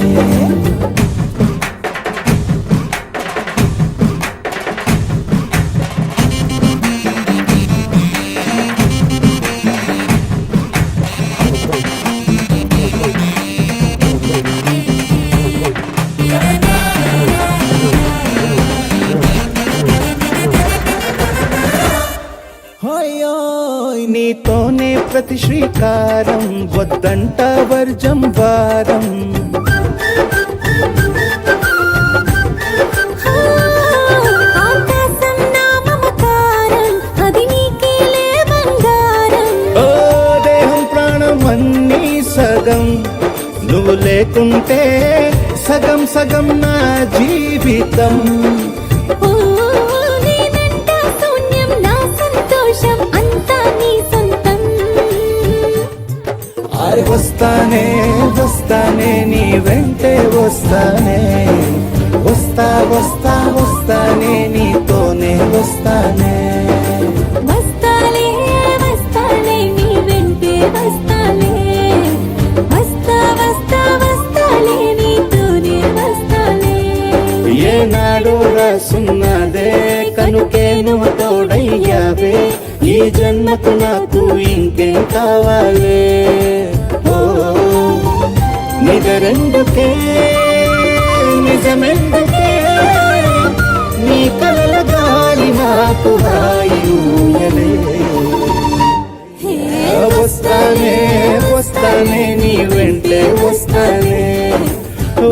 హోయోయ్ నీతోనే ప్రతి శ్రీకారం వద్దంట వర్జం వారం ఆకాశం నా మమకారం, అది నీకేలే బంగారం. ఓ దేహం ప్రాణం అన్నీ సగం నువ్వు లేకుంటే సగం సగం నా జీవితం ఓ, నేనంట శూన్యం నా సంతోషం అంతా నీ సొంతం. వస్తానే వస్తానే నీ వెంటే వస్తానే వస్తా వస్తా వస్తానే నీతోనే వస్తానే వస్తాలే వస్తాలే నీ వెంటే వస్తాలే వస్తా వస్తా వస్తాలే నీతోనే వస్తాలే. ఏనాడో రాసున్నదే కనుకే నువ్వు తోడయ్యావే ఈ జన్మకు నాకు ఇంకేం కావాలే ఓ నిజరెందుకే నిజమెందుకే నీ కలల గాలి నాకు హాయిలే వస్తానే వస్తానే నీ వెంటే వస్తానే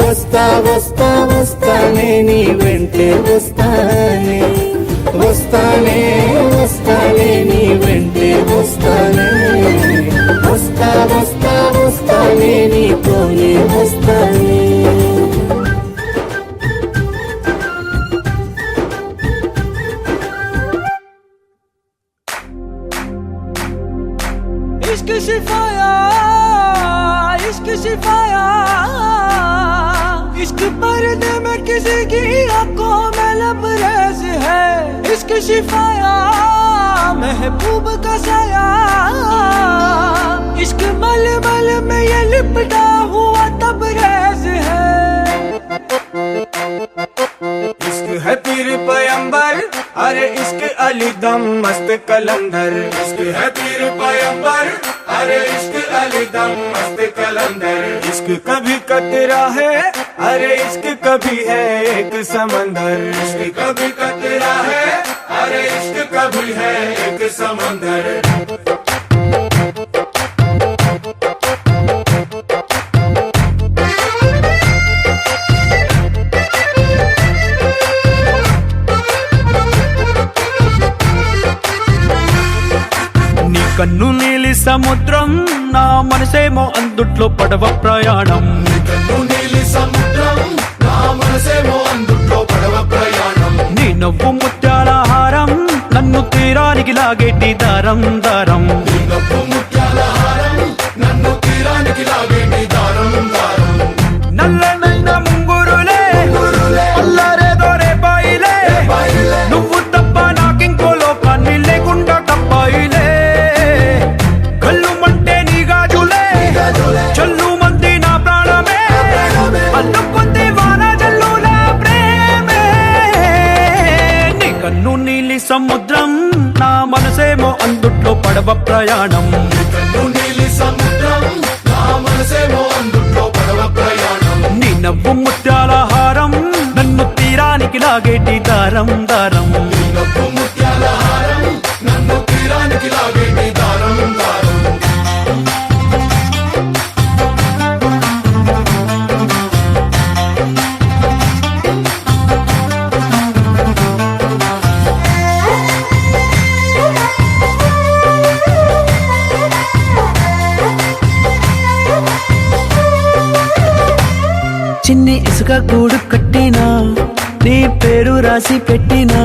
వస్తా వస్తా వస్తానే నీ వెంటే వస్తానే వస్తానే వస్తానే నీ వెంటే వస్తానే వస్తా వస్తా వస్తానే నీతోనే వస్తానే इश्क सिफाया इश्क सिफाया इश्क पर्दे में किसी की आंखों में लबरेज है इश्क सिफाया महबूब का साया इश्क मलमल में ये लिपटा हुआ तबरेज है इश्क है पीर पैगंबर अरे इश्क अली दम मस्त कलंदर इश्क है पीर पैगंबर अरे इश्क अली दम मस्त कलंदर इश्क कभी कतरा है अरे इश्क कभी है एक समंदर इश्क कभी कतरा है अरे इश्क कभी है एक समंदर నీ కన్ను నీలి సముద్రం నా మనసేమో అందుట్లో పడవ ప్రయాణం నీ నవ్వు ముత్యాల హారం నన్ను తీరానికి లాగేటి దారం దారం నల్లనైన ముంగురులే అల్లారేదో రేపాయిలే నువ్వు తప్ప నాకింకో లోకాన్ని లేకుండా తప్పాయిలే కళ్ళు మంటే నీ గాజులే చల్లు మంది నా ప్రాణమే అల్లు కొద్ది వాన జల్లు సముద్రం నా మనసేమో అందుట్లో పడవ ప్రయాణం నీలి సముద్రం నా మనసేమో అందుట్లో పడవ ప్రయాణం నీ నవ్వు ముత్యాల హారం నన్ను తీరానికి లాగేటి దారం దారం నవ్వు ముత్యాల హారం నన్ను తీరానికి లాగేటి దారం దారం చిన్ని ఇసుక గూడు కట్టినా నీ పేరు రాసి పెట్టినా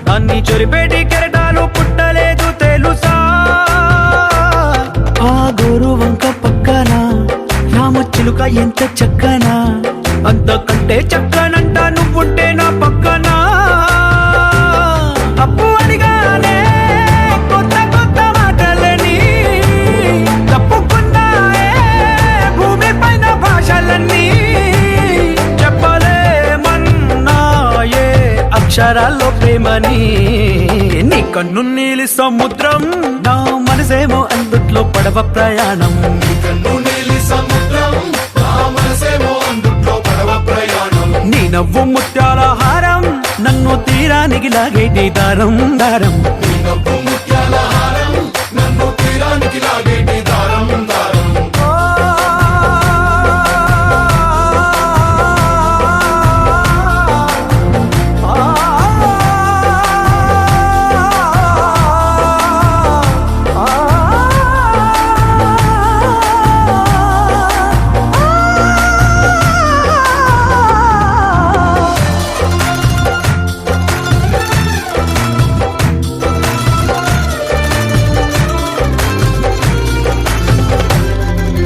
దాన్ని చొరిపేటి కెరటాలు పుట్టలేదు తెలుసా ఆ గోరు వంక పక్కన రామచిలుక ఎంత చక్కనా అంతకంటే చక్కనంట నువ్వుంటే నా పక్కన అప్పు అడిగానే కొత్త కొత్త మాటలని తప్పుకున్నాయే భూమి పైన భాషలన్నీ చెప్పలేమన్నాయే అక్షరాల్లో ప్రేమని నీ కన్ను నీలి సముద్రం నా మనసేమో అందుట్లో పడవ ప్రయాణం నీలి సముద్రం నా మనసేమో అందుట్లో పడవ ప్రయాణం నీ నవ్వు ముత్యాల హారం నన్ను తీరానికి లాగేటి దారం దారం నవ్వు ముత్యాల హారం నన్ను తీరానికి లాగేటి దారం దారం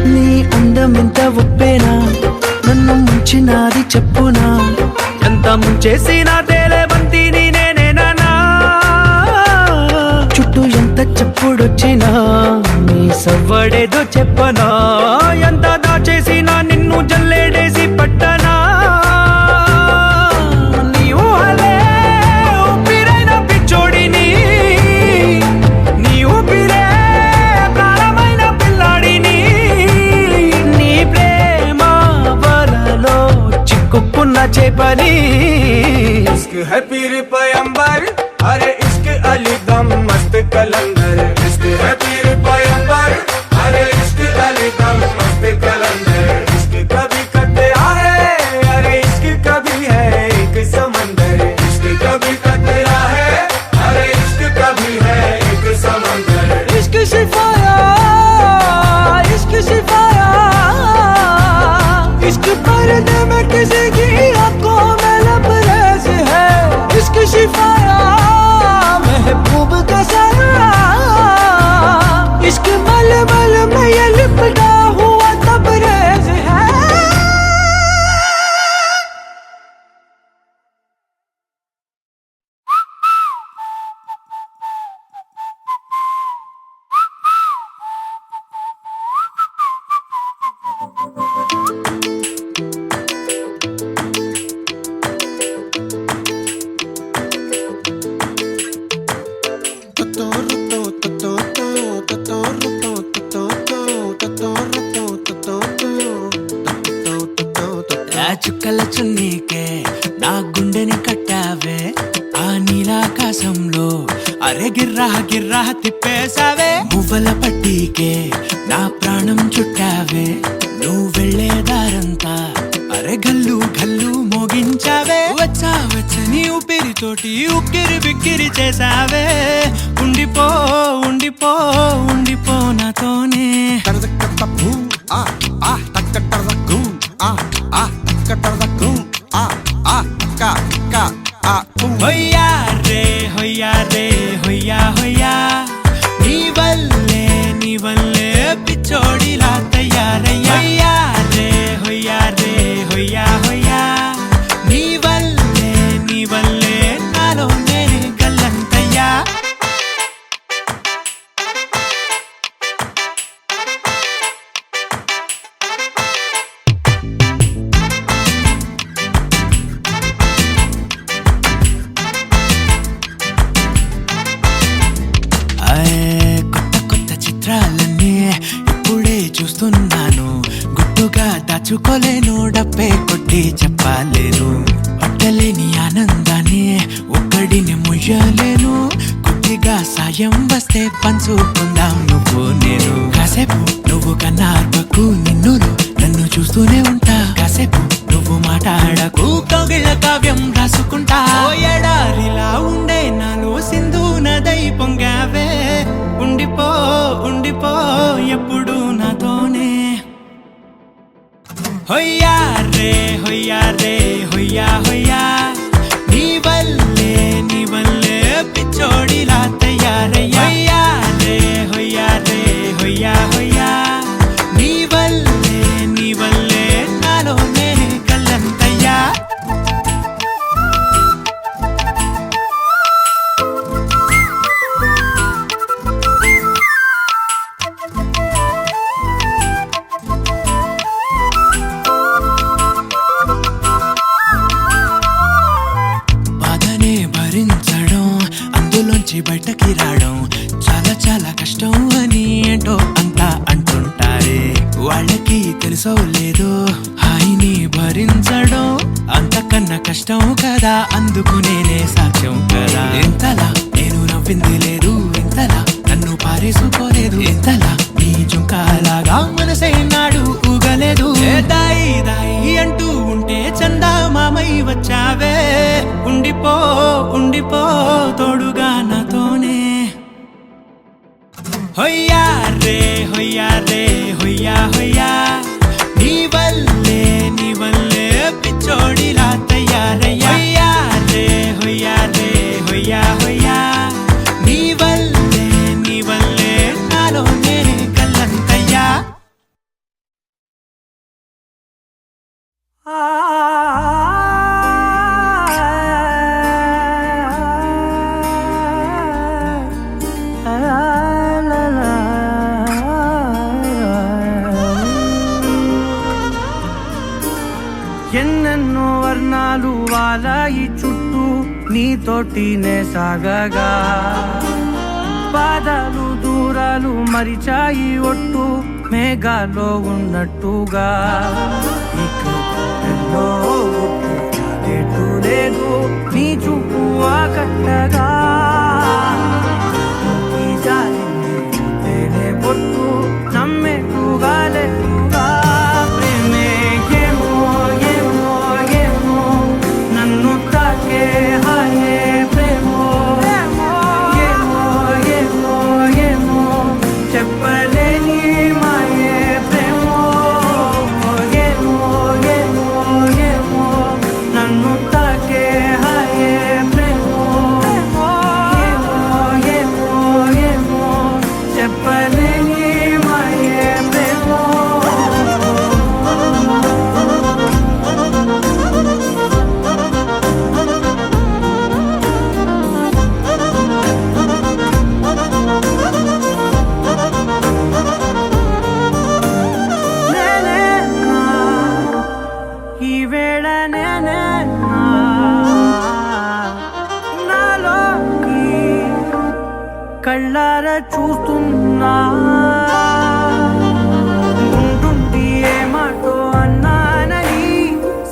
నీ అందమెంత ఒప్పేనా నన్ను ముంచినాది చెప్పునా ఎంత ముంచేసిన తేలేవంతిని నేనేనా చుట్టూ ఎంత చెప్పుడొచ్చినా నీ సవ్వడేదో చెప్పనా ఎంత దాచేసినా నిన్ను జల్లేడేసి పట్టనా నీ ఊహలే ఊపిరైన పిచ్చోడిని నీ ఊపిరే ప్రాణమైన పిల్లాడిని నీ ప్రేమ వలలో చిక్కుకున్న చేపని इश्क है पीर पैगंबर अरे इश्क अली दम मस्त कलंदर इश्क है पीर पैगंबर अरे इश्क अली दम मस्त कलंदर इश्क कभी कतरा है अरे इश्क कभी है एक समंदर इश्क कभी कतरा है अरे इश्क कभी है एक समंदर इश्क शिफाया इश्क शिफाया इश्क पर्दे में किसी की आंखों में लबरेज है इश्क शिफाया महबूब का साया इश्क मलमल में ये लिपटा हुआ तबरेज है ఆ చుక్కల చున్నీకే నా గుండెని కట్టావే ఆ నీలాకాశంలో అరే గిర్రా గిర్రా తిప్పేశావే మువ్వల పట్టీకే నా ప్రాణం చుట్టావే నువ్వు వెళ్ళే దారంతా అరే గల్లు గల్లు మోగించావే వచ్చా వచ్చని ఊపిరితోటి ఉక్కిరి బిక్కిరి చేసావే ఉండిపో ఉండిపో ఉండిపో నాతోనే హొయ్యా రే హొయ్యా రే హొయ్యా హొయ్యా నీ వల్లే పిచ్చోడిలా తయారయ్యా రే హొయ్యా రే హొయ్యా హొయ్యా నీ వల్లే నాలో నేనే గల్లంతయ్యా తట్టుకోలేను డబ్బే కొట్టి చెప్పలేను పట్టలేని ఆనందాన్ని ఒక్కడిని ముయ్యలేను కొద్దిగా సాయం వస్తే పంచుకుందాం నువ్వు నేను కాసేపు నువ్వు కన్నార్పకు నిన్ను నన్ను చూస్తూనే ఉంటా కాసేపు నువ్వు మాట్లాడకు కౌగిళ్ళ కావ్యం రాసుకుంటా ఓ ఎడారిలా ఉండే నాలో సింధు నదై పొంగావే ఉండిపో ఉండిపో ఎప్పుడు నాతోనే హొయ్యా రే హొయ్యా రే హొయ్యా హొయ్యా నీ వల్లే పిచ్చోడిలా తయారయ్యా హొయ్యా రే హొయ్యా హొయ్యా నీ వల్లే నాలోనే కళ్ళంతయ్యా బాధనే భరించడం అందులోంచి బయటకి రావడం చాలా చాలా కష్టం అని ఏంటో అంతా అంటుంటారే వాళ్ళకి తెలుసో లేదో హాయిని భరించడం అంతకన్నా కష్టం కదా అందుకు నేనే సాక్ష్యం కదా ఎంతలా నేను నవ్వింది లేదు ఎంతలా నన్ను పారేసుకోలేదు ఎంతలా నీ జుంకాలాగా మనసైనాడు ఊగలేదు దాయి దాయి అంటూ ఉంటే చందా మామై వచ్చావే ఉండిపో ఉండిపో తోడుగా నాతోనే హొయ్యా రే హొయ్యా రే హొయ్యా హొయ్యా నీ వల్లే పిచ్చోడిలా తయారయ్యా హొయ్యా రే హొయ్యా హొయ్యా నీ వల్లే నాలోనే కళ్ళంతయ్యా ఎన్నెన్నో వర్ణాలు వాలాయి చుట్టూ నీతోటినే సాగగా పాదాలు దూరాలు మరిచాయి ఒట్టు మేఘాలో ఉన్నట్టుగా ఇక ఎన్నో ఒట్టు లేదు నీ చూపు ఆకట్టగా ఈ జాలినే పొట్టు నమ్మెట్టుగా లెట్టుగా ప్రేమే ఏమో ఏమో ఏమో నన్ను తాకే హాయే ప్రేమో ఏమో ఏమో ఏమో చెప్పలేని మాయే ప్రేమో ఏమో ఏమో ఏమో నన్ను తాకే హాయే ప్రేమో ఏమో ఏమో ఏమో చెప్పలేని మాయే ప్రేమో నేనే నా ఈ వేళ నేనే నా నాలోకి కళ్ళారా చూస్తున్నా ఉంటుండి ఏ మాటో అన్నానని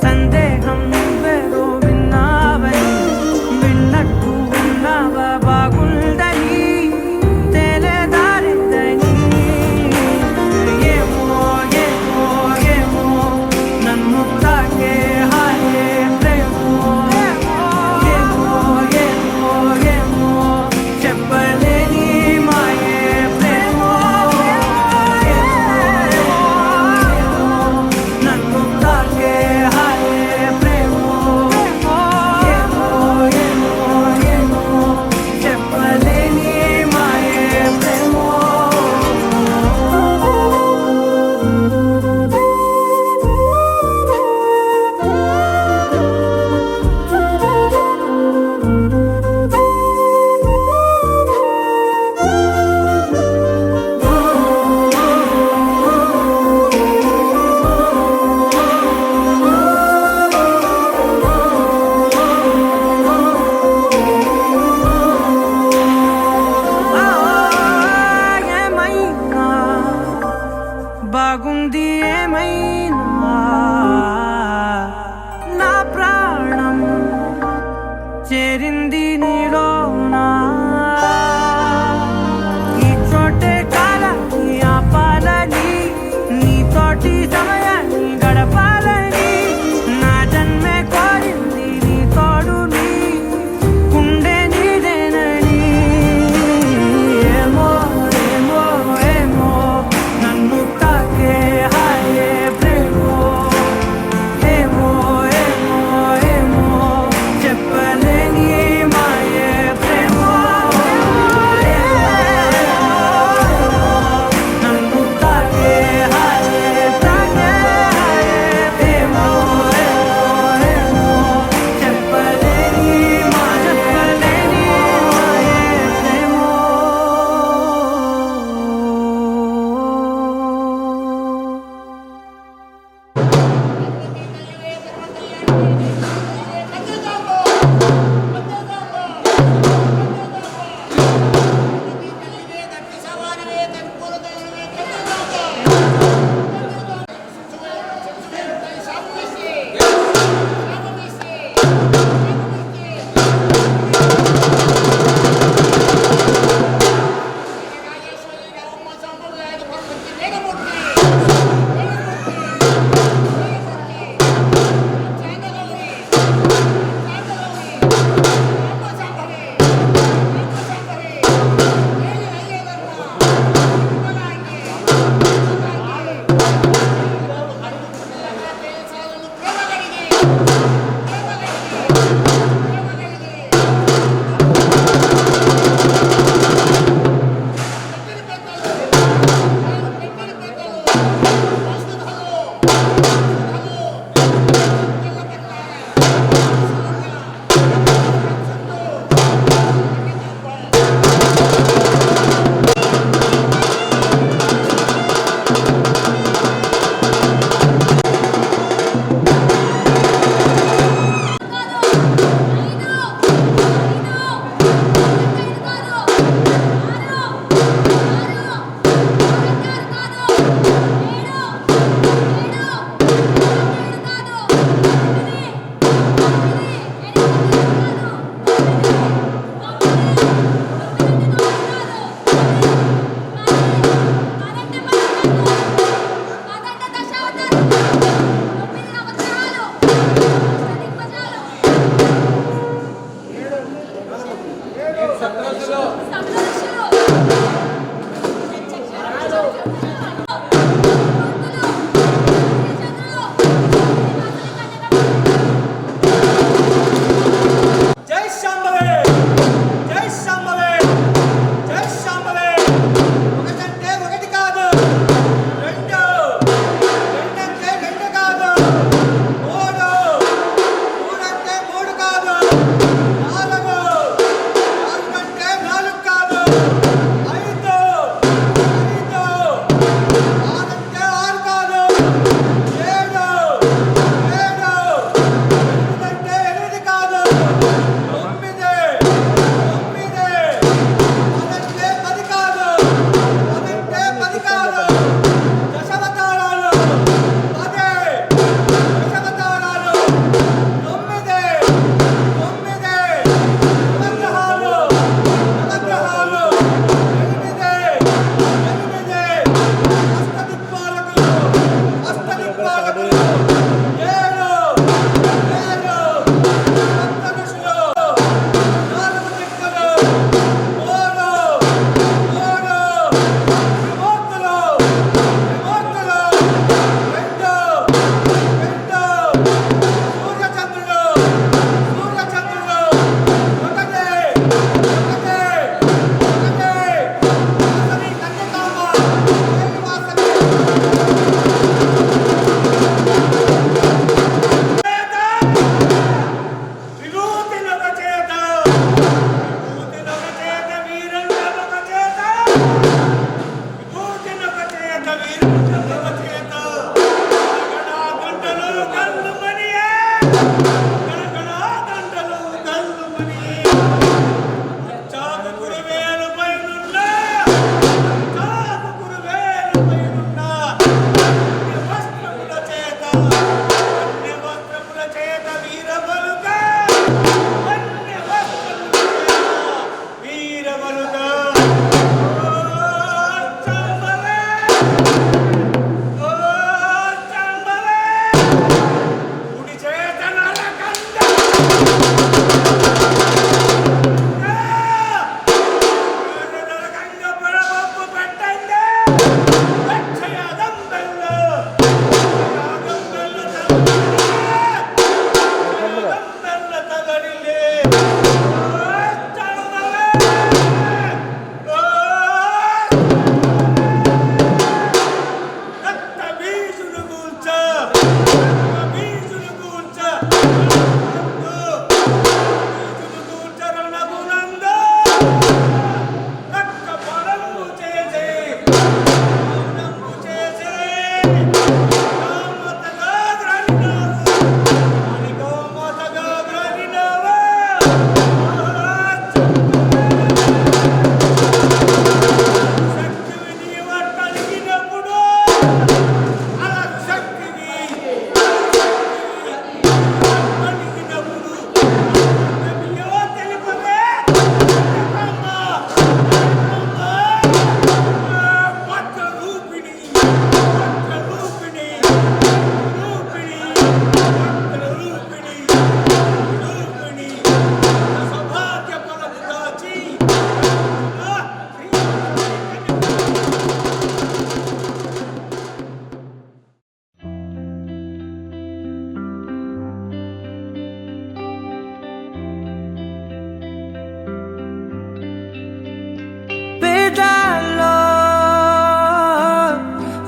సందేహం నువ్వేదో విన్నావని విన్నట్టు విన్నావా బాగుందని తేలేదారిద్దని ఏమో ఏమో ఏమో నన్ను తాకే హాయే ప్రేమో ఏమో ఏమో ఏమో చెప్పలేని మాయే ప్రేమో చేరింది నీలోనా ఈ చోటే కాలాన్ని ఆపాలని నీతోటి సమయాన్ని గడపాలని నా జన్మే కోరింది నీ తోడుని గుండె నీదేనని ఏమో ఏమో ఏమో నన్ను తాకే హాయే ప్రేమో ఏమో ఏమో ఏమో చెప్పలేని మాయే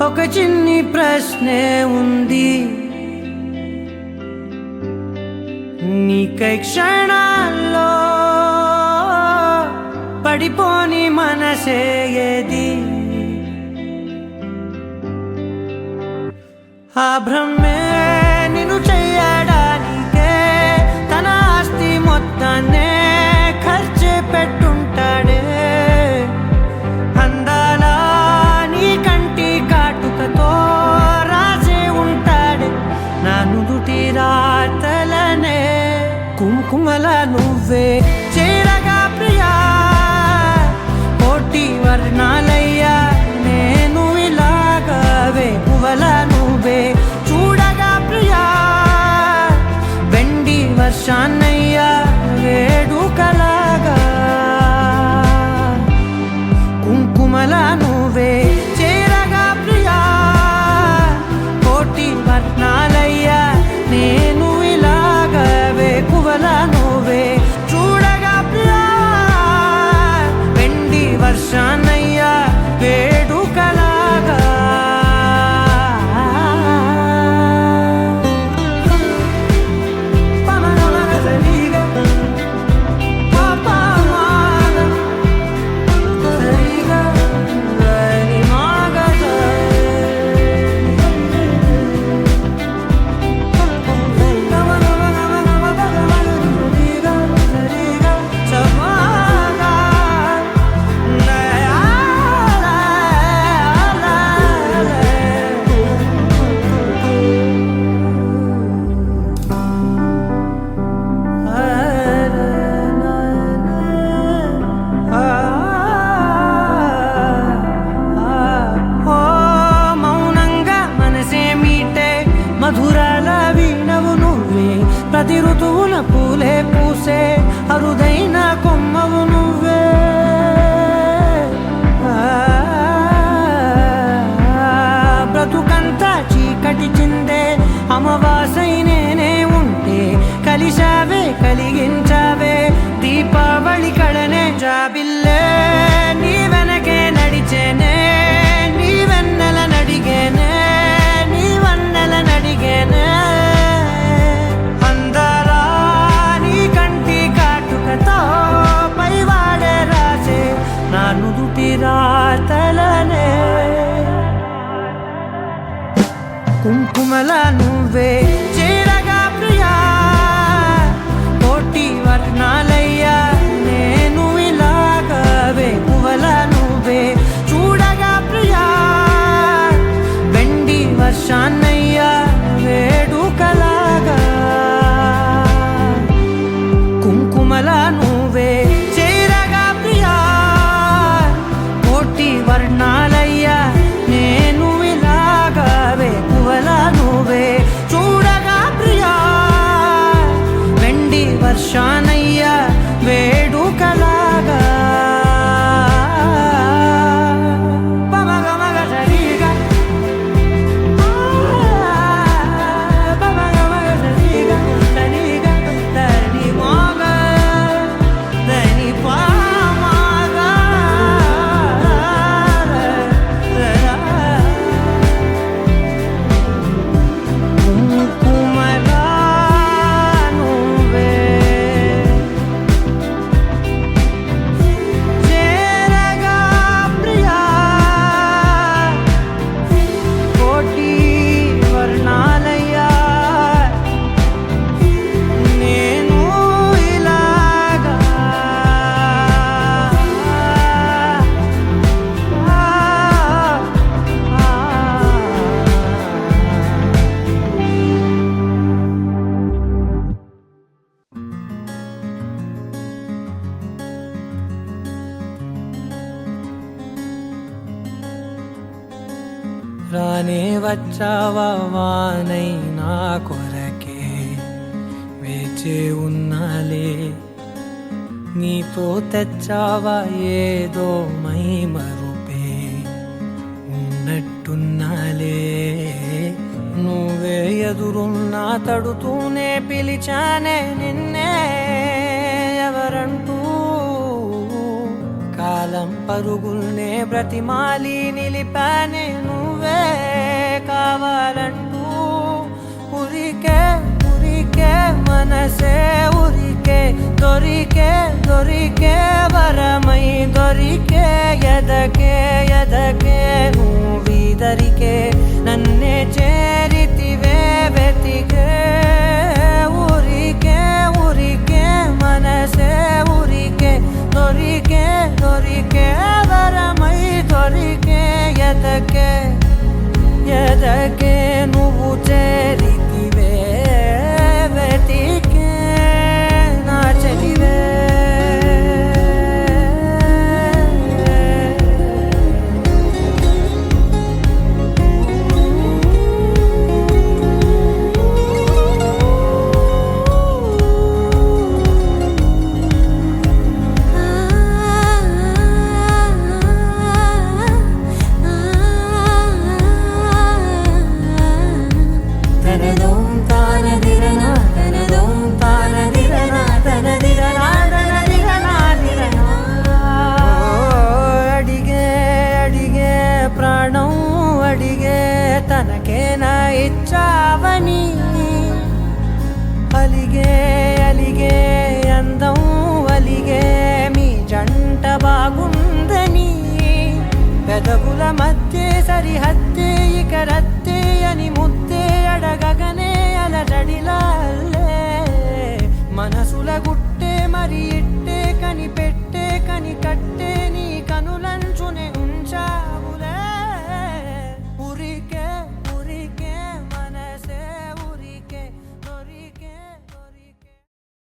ఒక చిన్ని ప్రశ్నే ఉంది, నీకై క్షణాల్లో పడిపోని మనసే ఏది? ఆ భ్రమే నిన్ను చెయ్యడానికే తన ఆస్తి మొత్తాన్నే ఖర్చు పెట్టుంటాడే. అందాల నీ కంటి కాటుకతో రాసే ఉంటాడే నా నుదుటి రాతలనే. కుంకుమల నువ్వే చేరగా ప్రియా, కోటి వర్ణాలయ్యా నేను ఇలాగవే. పువ్వల నువ్వే చూడగా ప్రియా, వెండి వర్షాన్నయ్యా వేడుకలాగా. కుంకుమల నువ్వే చేరగా ప్రియా, కోటి వర్ణాలయ్యా నేను ఇలాగవే. పువ్వల నువ్వే చూడగా ప్రియా, వెండి వర్షాన్నయ్యా వేడుకలాగా. మధురాల వీణవు నువ్వే, ప్రతి ఋతువున పూలే పూసే అరుదైన కొమ్మవు నువ్వే. బ్రతుకంతా చీకటి చిందే అమావాసై నేనే ఉంటే, కలిశావే కలిగించావే దీపావళి కడనే. జాబిల్లే నీ వెనకే నడిచేనే, నీ వెన్నెల నడిగేనే, నీ వన్నెల నడిగేనే. అందరా నీ కంటి కాటుకతో పైవాడే రాసే నా నుదుటి రాతలనే. కుంకుమల నువ్వే చేరగా ప్రియా, కోటి వర్ణాలయ్యా నేను ఇలాగవే. పువ్వల నువ్వే చూడగా ప్రియా, వెండి వర్షాన్నయ్యా వేడుకలాగా. కుంకుమల నువ్వే చేరగా ప్రియా, కోటి వర్ణాలయ్యా నేను ఇలాగవే. పువ్వల నువ్వే చూడ రానే వచ్చావా వానై నా కొరకే వేచే ఉన్నాలే నీతో తెచ్చావా ఏదో మై మరుపే ఉన్నట్టున్నాలే నువ్వే ఎదురున్నా తడుతూనే పిలిచానే నిన్నే ఎవరంటూ కాలం పరుగుల్నే బ్రతిమాలి నిలిపానే నువ్వే కావాలంటూ ఉరికే ఉరికే మనసే ఉరికే దొరికే దొరికే వరమై దొరికే ఎదకే ఎదకే నువ్విదరికే నన్నే చేరితివే వెతికే ఊరికే ఊరికే మనసే ఊరికే దొరికే దొరికే వరమై దొరికే ఎదకే ఎదకే నువ్వు చేరితివే వెతికే నా చెలివే తనదోం తానదిరనా తనదోం తానదిరనా తనదిరనా తనదిరనా దిరనా అడిగే అడిగే ప్రాణం అడిగే తనకేనా ఇచ్చావని అలిగే అలిగే అందం అలిగే మీ జంట బాగుందని పెదవుల మధ్య సరిహద్దే ఇక రద్దే అని ముద్దే అడగగనే అలజడిలా అల్లే మనసుల గుట్టే మరి ఇట్టే కనిపెట్టే